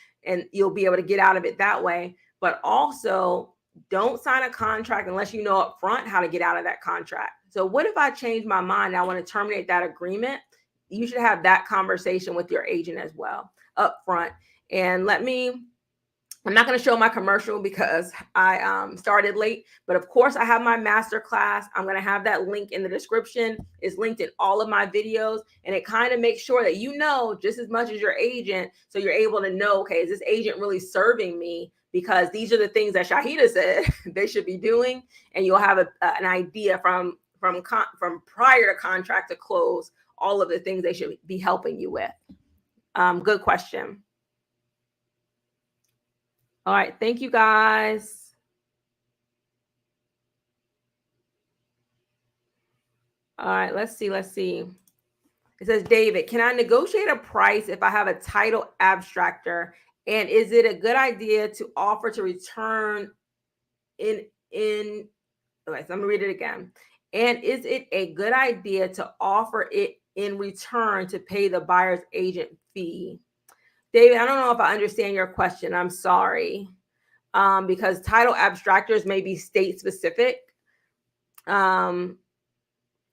you'll be able to get out of it that way. But also, don't sign a contract unless you know up front how to get out of that contract. So what if I change my mind and I want to terminate that agreement? You should have that conversation with your agent as well up front. And I'm not going to show my commercial because I started late, but of course I have my master class. I'm going to have that link in the description. It's linked in all of my videos, and it kind of makes sure that you know just as much as your agent, so you're able to know, okay, is this agent really serving me? Because these are the things that Shaheedah said they should be doing, and you'll have an idea from prior to contract to close, all of the things they should be helping you with. Good question. All right. Thank you, guys. All right. Let's see. It says, David, can I negotiate a price if I have a title abstractor? And is it a good idea to offer to return okay, so I'm going to read it again. And is it a good idea to offer it in return to pay the buyer's agent fee? David, I don't know if I understand your question. I'm sorry. Because title abstractors may be state specific.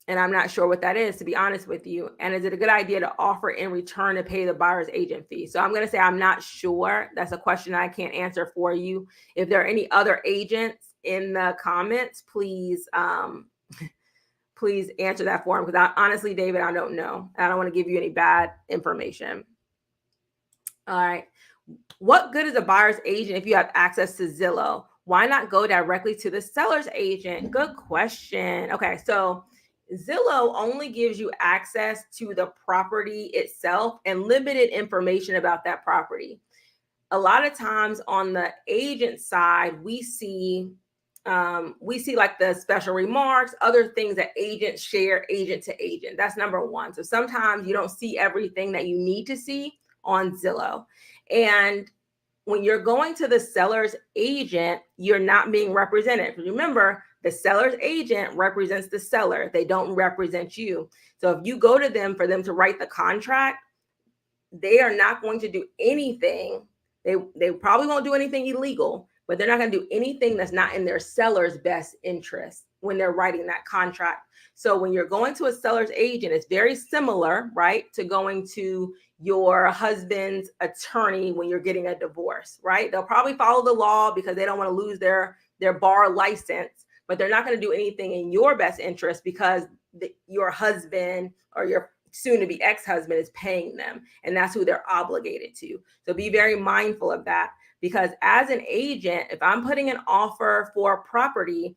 And I'm not sure what that is, to be honest with you. And is it a good idea to offer in return to pay the buyer's agent fee? So I'm going to say I'm not sure. That's a question I can't answer for you. If there are any other agents in the comments, please please answer that for me, because honestly, David, I don't know. I don't want to give you any bad information. All right. What good is a buyer's agent if you have access to Zillow? Why not go directly to the seller's agent? Good question. Okay, so Zillow only gives you access to the property itself and limited information about that property. A lot of times on the agent side, we see like the special remarks, other things that agents share agent to agent. That's number one. So sometimes you don't see everything that you need to see on Zillow. And when you're going to the seller's agent, you're not being represented. Remember, the seller's agent represents the seller. They don't represent you. So if you go to them for them to write the contract, they are not going to do anything. They probably won't do anything illegal, but they're not going to do anything that's not in their seller's best interest when they're writing that contract. So when you're going to a seller's agent, it's very similar, right, to going to your husband's attorney when you're getting a divorce, right? They'll probably follow the law because they don't want to lose their bar license, but they're not going to do anything in your best interest because your husband or your soon-to-be ex-husband is paying them, and that's who they're obligated to. So be very mindful of that, because as an agent, if I'm putting an offer for a property,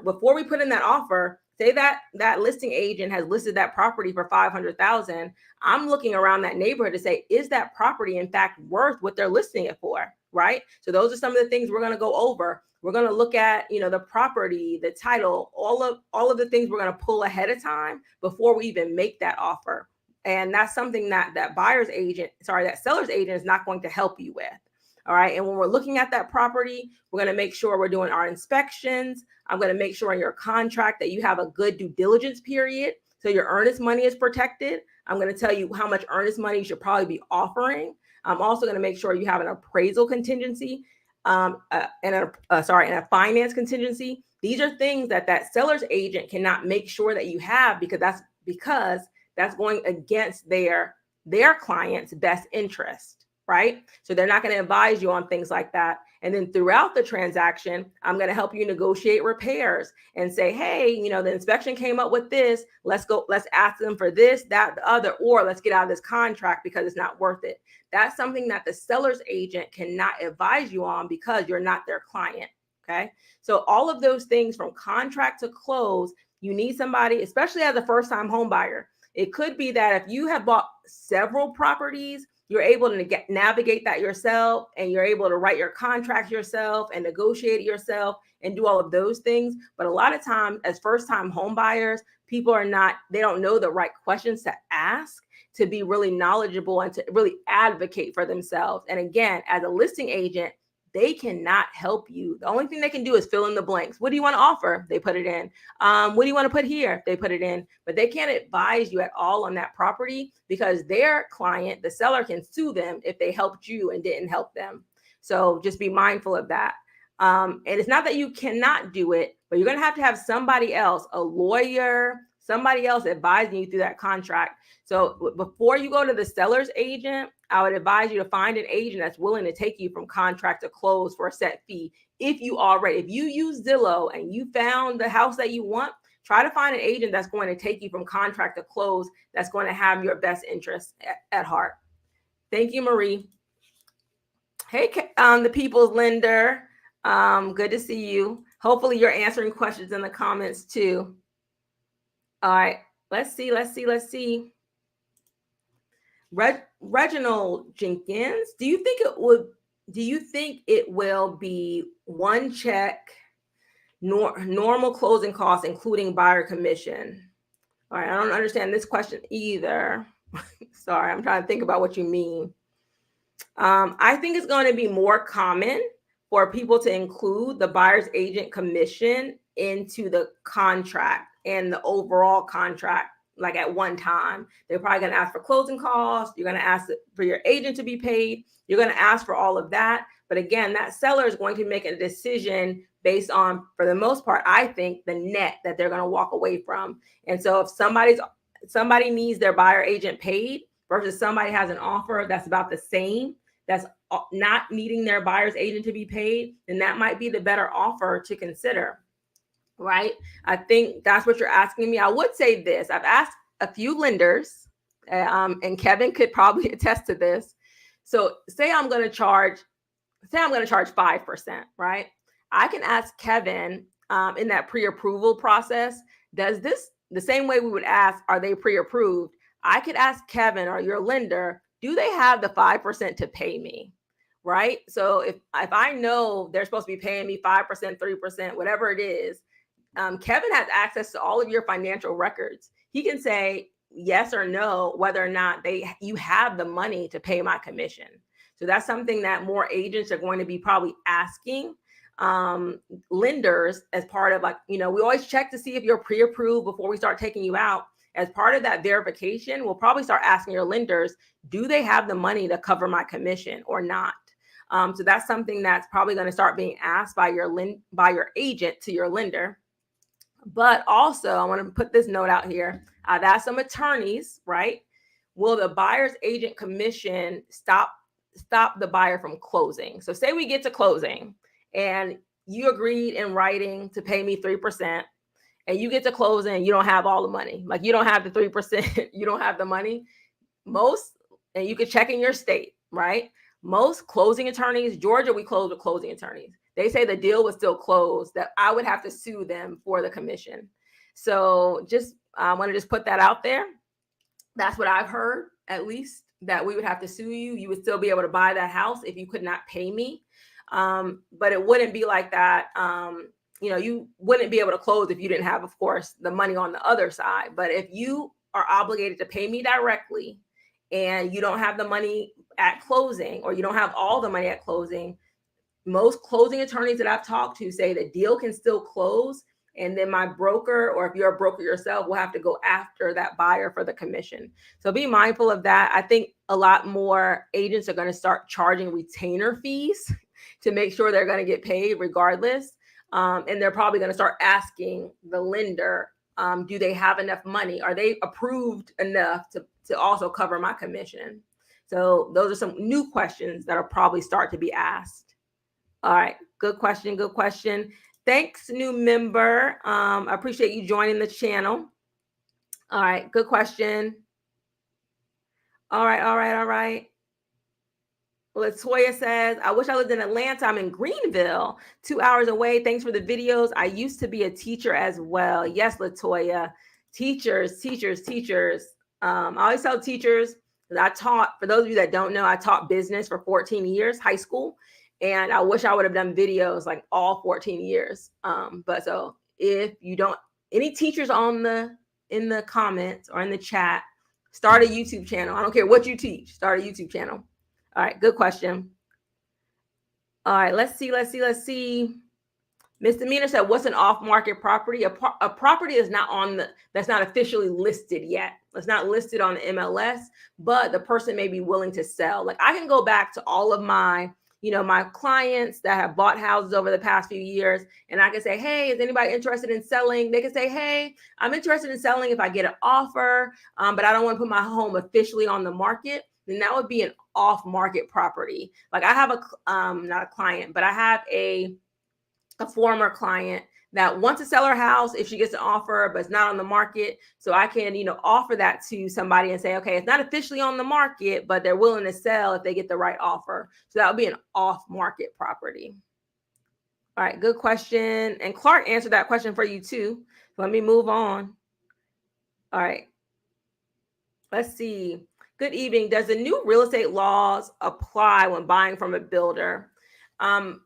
before we put in that offer, say that listing agent has listed that property for $500,000. I'm looking around that neighborhood to say, is that property in fact worth what they're listing it for, right? So those are some of the things we're going to go over. We're going to look at, the property, the title, all of the things we're going to pull ahead of time before we even make that offer. And that's something that seller's agent is not going to help you with. All right. And when we're looking at that property, we're going to make sure we're doing our inspections. I'm going to make sure in your contract that you have a good due diligence period, so your earnest money is protected. I'm going to tell you how much earnest money you should probably be offering. I'm also going to make sure you have an appraisal contingency and a finance contingency. These are things that seller's agent cannot make sure that you have, because that's going against their client's best interest. Right? So they're not going to advise you on things like that. And then throughout the transaction, I'm going to help you negotiate repairs and say, hey, the inspection came up with this. Let's ask them for this, that, the other, or let's get out of this contract because it's not worth it. That's something that the seller's agent cannot advise you on because you're not their client. Okay. So all of those things from contract to close, you need somebody, especially as a first-time home buyer. It could be that if you have bought several properties, you're able to navigate that yourself, and you're able to write your contracts yourself and negotiate it yourself and do all of those things. But a lot of times, as first-time home buyers, people they don't know the right questions to ask to be really knowledgeable and to really advocate for themselves. And again, as a listing agent, they cannot help you. The only thing they can do is fill in the blanks. What do you want to offer? They put it in. What do you want to put here? They put it in. But they can't advise you at all on that property, because their client, the seller, can sue them if they helped you and didn't help them. So just be mindful of that. And it's not that you cannot do it, but you're going to have somebody else, a lawyer, somebody else advising you through that contract. So before you go to the seller's agent, I would advise you to find an agent that's willing to take you from contract to close for a set fee. If you use Zillow and you found the house that you want, try to find an agent that's going to take you from contract to close, that's going to have your best interests at heart. Thank you, Marie. Hey, the People's Lender. Good to see you. Hopefully you're answering questions in the comments too. All right, let's see. Reginald Jenkins, do you think it will be one check, normal closing costs, including buyer commission? All right, I don't understand this question either. Sorry, I'm trying to think about what you mean. I think it's going to be more common for people to include the buyer's agent commission into the contract and the overall contract, like at one time. They're probably going to ask for closing costs. You're going to ask for your agent to be paid. You're going to ask for all of that. But again, that seller is going to make a decision based on, for the most part, I think, the net that they're going to walk away from. And so if somebody needs their buyer agent paid versus somebody has an offer that's about the same, that's not needing their buyer's agent to be paid, then that might be the better offer to consider, right? I think that's what you're asking me. I would say this. I've asked a few lenders, and Kevin could probably attest to this. So say I'm going to charge 5%, right? I can ask Kevin in that pre-approval process, does this, the same way we would ask, are they pre-approved? I could ask Kevin or your lender, do they have the 5% to pay me, right? So if I know they're supposed to be paying me 5%, 3%, whatever it is, Kevin has access to all of your financial records. He can say yes or no, whether or not you have the money to pay my commission. So that's something that more agents are going to be probably asking lenders as part of, like, we always check to see if you're pre-approved before we start taking you out. As part of that verification, we'll probably start asking your lenders, do they have the money to cover my commission or not? So that's something that's probably going to start being asked by your agent to your lender. But also, I want to put this note out here. I've asked some attorneys, right? Will the buyer's agent commission stop the buyer from closing? So say we get to closing and you agreed in writing to pay me 3%. And you get to closing and you don't have all the money. Like, you don't have the 3%, you don't have the money. And you can check in your state, right? Most closing attorneys, Georgia, we close with closing attorneys. They say the deal was still closed, that I would have to sue them for the commission. So I want to just put that out there. That's what I've heard, at least, that we would have to sue you. You would still be able to buy that house if you could not pay me. But it wouldn't be like that. You wouldn't be able to close if you didn't have, of course, the money on the other side. But if you are obligated to pay me directly and you don't have the money at closing, or you don't have all the money at closing, most closing attorneys that I've talked to say the deal can still close. And then my broker, or if you're a broker yourself, will have to go after that buyer for the commission. So be mindful of that. I think a lot more agents are going to start charging retainer fees to make sure they're going to get paid regardless. And they're probably going to start asking the lender, do they have enough money? Are they approved enough to also cover my commission? So those are some new questions that will probably start to be asked. All right. Good question. Thanks, new member. I appreciate you joining the channel. All right. Good question. All right. Latoya says, I wish I lived in Atlanta. I'm in Greenville, 2 hours away. Thanks for the videos. I used to be a teacher as well. Yes, Latoya. Teachers. I always tell teachers, I taught, for those of you that don't know, I taught business for 14 years, high school. And I wish I would have done videos like all 14 years. But so if you don't, any teachers in the comments or in the chat, start a YouTube channel. I don't care what you teach, start a YouTube channel. All right, good question. All right, let's see. Misdemeanor said, what's an off-market property? A property is not that's not officially listed yet. It's not listed on the MLS, but the person may be willing to sell. Like I can go back to all of my, my clients that have bought houses over the past few years, and I can say, hey, is anybody interested in selling? They can say, hey, I'm interested in selling if I get an offer, but I don't want to put my home officially on the market. Then that would be an off-market property. Like I have not a client, but I have a former client that wants to sell her house if she gets an offer, but it's not on the market. So I can, offer that to somebody and say, okay, it's not officially on the market, but they're willing to sell if they get the right offer. So that would be an off-market property. All right, good question. And Clark answered that question for you too. So let me move on. All right. Let's see. Good evening. Does the new real estate laws apply when buying from a builder?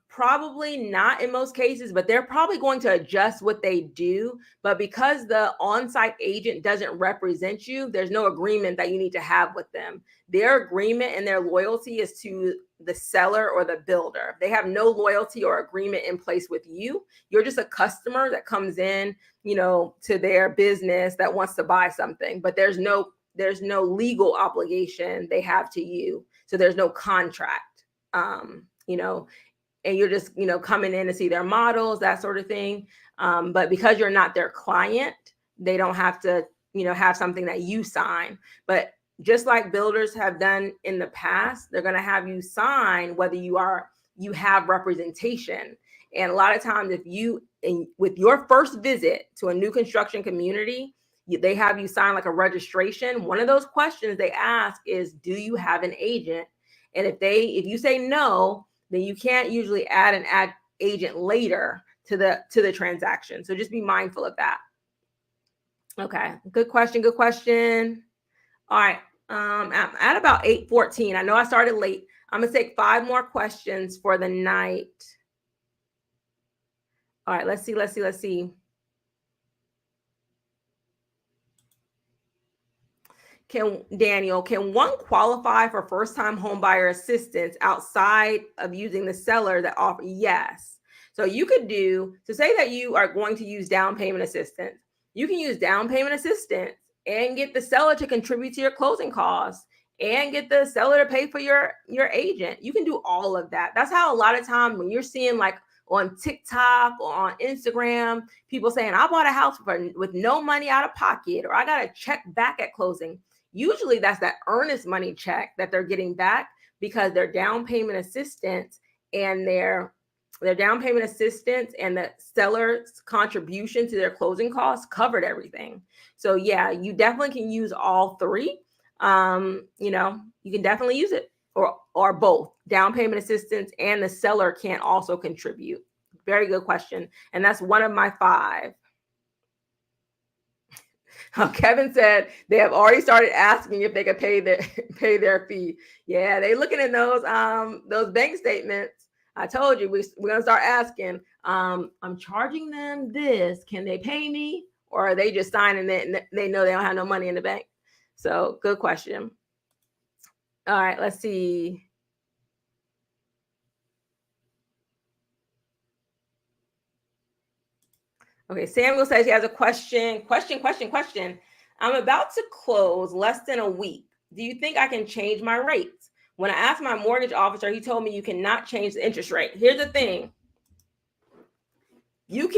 Probably not in most cases, but they're probably going to adjust what they do. But because the on-site agent doesn't represent you, there's no agreement that you need to have with them. Their agreement and their loyalty is to the seller or the builder. They have no loyalty or agreement in place with you. You're just a customer that comes in, to their business that wants to buy something, but there's no legal obligation they have to you. So there's no contract, and you're just, coming in to see their models, that sort of thing. But because you're not their client, they don't have to, have something that you sign. But just like builders have done in the past, they're going to have you sign whether you have representation. And a lot of times with your first visit to a new construction community, they have you sign like a registration. One of those questions they ask is, do you have an agent? And if you say no, then you can't usually add an agent later to the transaction. So just be mindful of that. Okay, good question. All right, I'm at about 8:14. I know I started late. I'm gonna take 5 more questions for the night. All right, let's see. Can one qualify for first-time homebuyer assistance outside of using the seller that offer? Yes. So you could say that you are going to use down payment assistance. You can use down payment assistance and get the seller to contribute to your closing costs and get the seller to pay for your agent. You can do all of that. That's how a lot of times when you're seeing like on TikTok or on Instagram, people saying, I bought a house with no money out of pocket, or I got a check back at closing. Usually that's that earnest money check that they're getting back because their down payment assistance and the seller's contribution to their closing costs covered everything. So yeah, you definitely can use all 3. You can definitely use it or both. Down payment assistance and the seller can also contribute. Very good question. And that's one of my 5. Kevin said they have already started asking if they could pay their fee. Yeah, they looking at those bank statements. I told you we're gonna start asking. I'm charging them this. Can they pay me, or are they just signing it and they know they don't have no money in the bank? So good question. All right, let's see. Okay, Samuel says he has a question. I'm about to close less than a week. Do you think I can change my rates? When I asked my mortgage officer, he told me you cannot change the interest rate. Here's the thing. You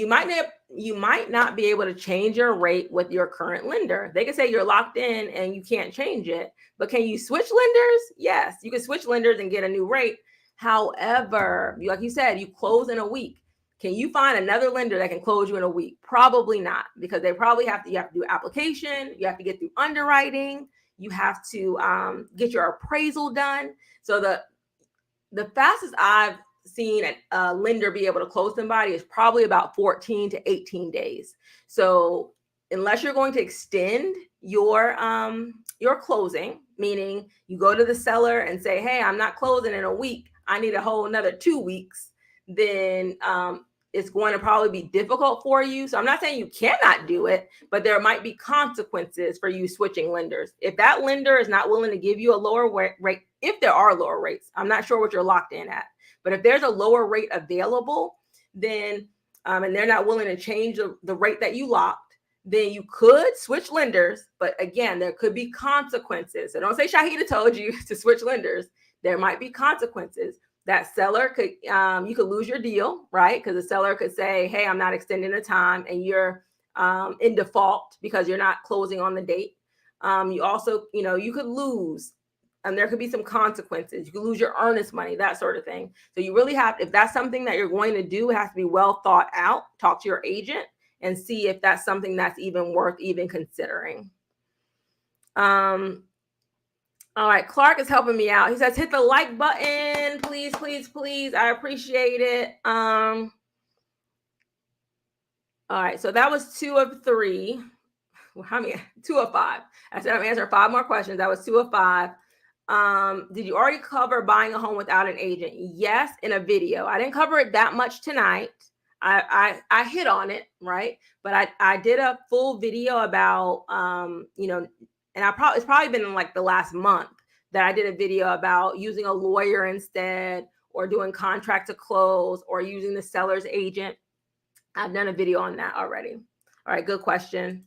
might not be able to change your rate with your current lender. They can say you're locked in and you can't change it. But can you switch lenders? Yes, you can switch lenders and get a new rate. However, like you said, you close in a week. Can you find another lender that can close you in a week? Probably not, because they probably you have to do application, you have to get through underwriting, you have to get your appraisal done. So the fastest I've seen a lender be able to close somebody is probably about 14 to 18 days. So unless you're going to extend your closing, meaning you go to the seller and say, hey, I'm not closing in a week, I need a whole another 2 weeks, then it's going to probably be difficult for you. So I'm not saying you cannot do it, but there might be consequences for you switching lenders. If that lender is not willing to give you a lower rate, if there are lower rates, I'm not sure what you're locked in at, but if there's a lower rate available, then and they're not willing to change the rate that you locked, then you could switch lenders. But again, there could be consequences. So don't say Shaheedah told you to switch lenders. There might be consequences. That seller could, you could lose your deal, right? Because the seller could say, hey, I'm not extending the time, and you're in default because you're not closing on the date. You also, you could lose, and there could be some consequences. You could lose your earnest money, that sort of thing. So you really have, if that's something that you're going to do, it has to be well thought out. Talk to your agent and see if that's something that's even worth even considering. All right, Clark is helping me out. He says, hit the like button, please, please, please. I appreciate it. All right, so that was 2 of 3. Well, how many? 2 of 5. I said I'm answering 5 more questions. That was 2 of 5. Did you already cover buying a home without an agent? Yes, in a video. I didn't cover it that much tonight. I hit on it, right? But I did a full video about, and it's probably been in like the last month that I did a video about using a lawyer instead, or doing contract to close, or using the seller's agent. I've done a video on that already. All right, good question.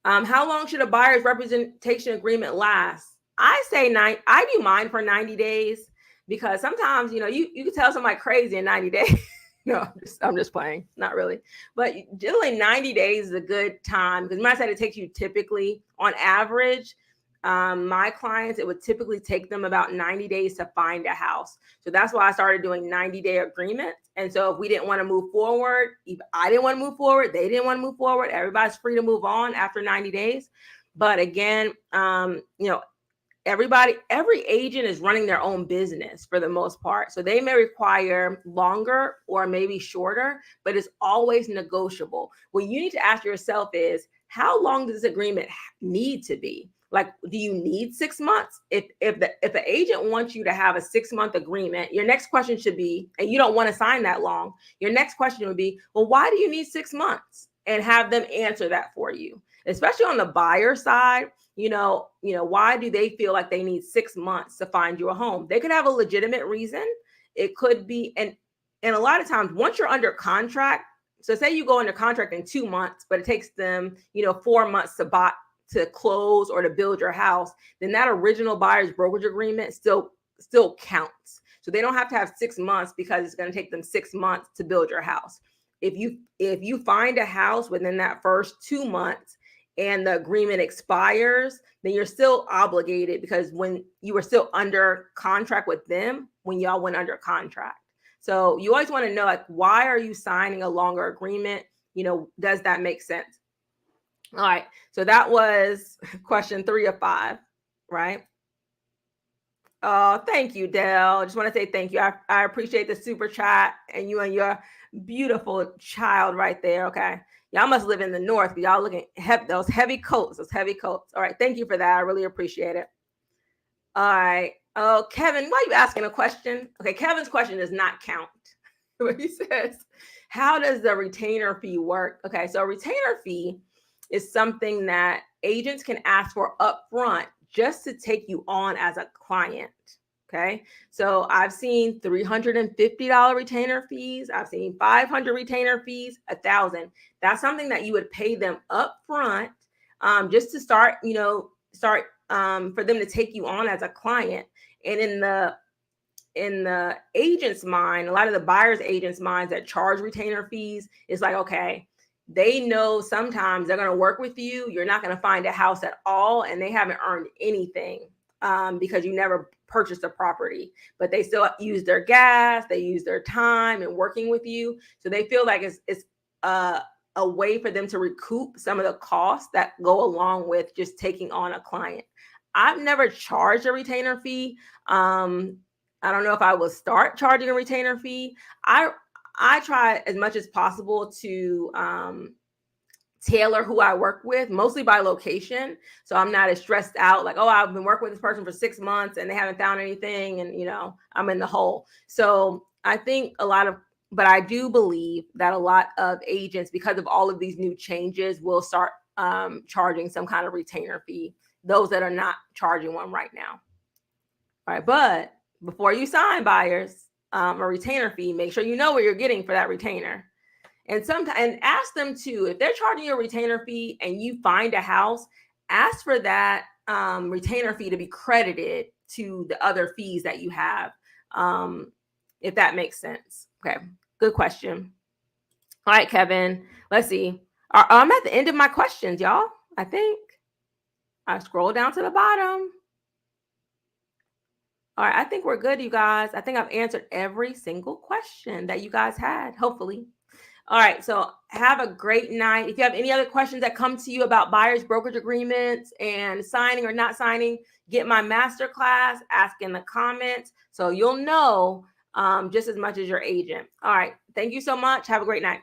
How long should a buyer's representation agreement last? I say I do mine for 90 days, because sometimes, you can tell somebody crazy in 90 days. No, I'm just playing. Not really. But generally 90 days is a good time, because when I said it takes you typically, on average, my clients, it would typically take them about 90 days to find a house. So that's why I started doing 90-day agreements. And so if we didn't want to move forward, if I didn't want to move forward, they didn't want to move forward, everybody's free to move on after 90 days. But again, every agent is running their own business for the most part. So they may require longer or maybe shorter, but it's always negotiable. What you need to ask yourself is, how long does this agreement need to be? Like, do you need 6 months? If the agent wants you to have a 6-month agreement, your next question should be, and you don't want to sign that long, your next question would be, well, why do you need 6 months? And have them answer that for you. Especially on the buyer side, why do they feel like they need 6 months to find you a home? They could have a legitimate reason. It could be, and a lot of times once you're under contract, so say you go under contract in 2 months, but it takes them, 4 months to close or to build your house, then that original buyer's brokerage agreement still counts. So they don't have to have 6 months, because it's going to take them 6 months to build your house. If you find a house within that first 2 months and the agreement expires, then you're still obligated, because when you were still under contract with them when y'all went under contract. So you always want to know, like, why are you signing a longer agreement? Does that make sense? All right. So that was question 3 of 5, right? Oh, thank you, Dell. Just want to say thank you. I appreciate the super chat, and you and your beautiful child right there. Okay. Y'all must live in the north. Y'all looking those heavy coats. All right. Thank you for that. I really appreciate it. All right. Oh, Kevin, why are you asking a question? Okay. Kevin's question does not count. He says, how does the retainer fee work? Okay. So a retainer fee is something that agents can ask for upfront just to take you on as a client. Okay. So I've seen $350 retainer fees. I've seen 500 retainer fees, 1,000. That's something that you would pay them upfront, just to start for them to take you on as a client. And in the agent's mind, a lot of the buyer's agents' minds that charge retainer fees is like, okay, they know sometimes they're going to work with you. You're not going to find a house at all, and they haven't earned anything because you never purchased a property, but they still use their gas, they use their time in working with you. So they feel like it's a way for them to recoup some of the costs that go along with just taking on a client. I've never charged a retainer fee. I don't know if I will start charging a retainer fee. I try as much as possible to tailor who I work with, mostly by location. So I'm not as stressed out, like, oh, I've been working with this person for 6 months and they haven't found anything, and I'm in the hole. So I think but I do believe that a lot of agents, because of all of these new changes, will start charging some kind of retainer fee, those that are not charging one right now. All right, but before you sign, buyers, a retainer fee, make sure you know what you're getting for that retainer. And ask them too, if they're charging you a retainer fee and you find a house, ask for that retainer fee to be credited to the other fees that you have, if that makes sense. Okay, good question. All right, Kevin, let's see. I'm at the end of my questions, y'all. I think I scroll down to the bottom. All right, I think we're good, you guys. I think I've answered every single question that you guys had, hopefully. All right, so have a great night. If you have any other questions that come to you about buyer's brokerage agreements and signing or not signing, get my masterclass, ask in the comments so you'll know just as much as your agent. All right, thank you so much. Have a great night.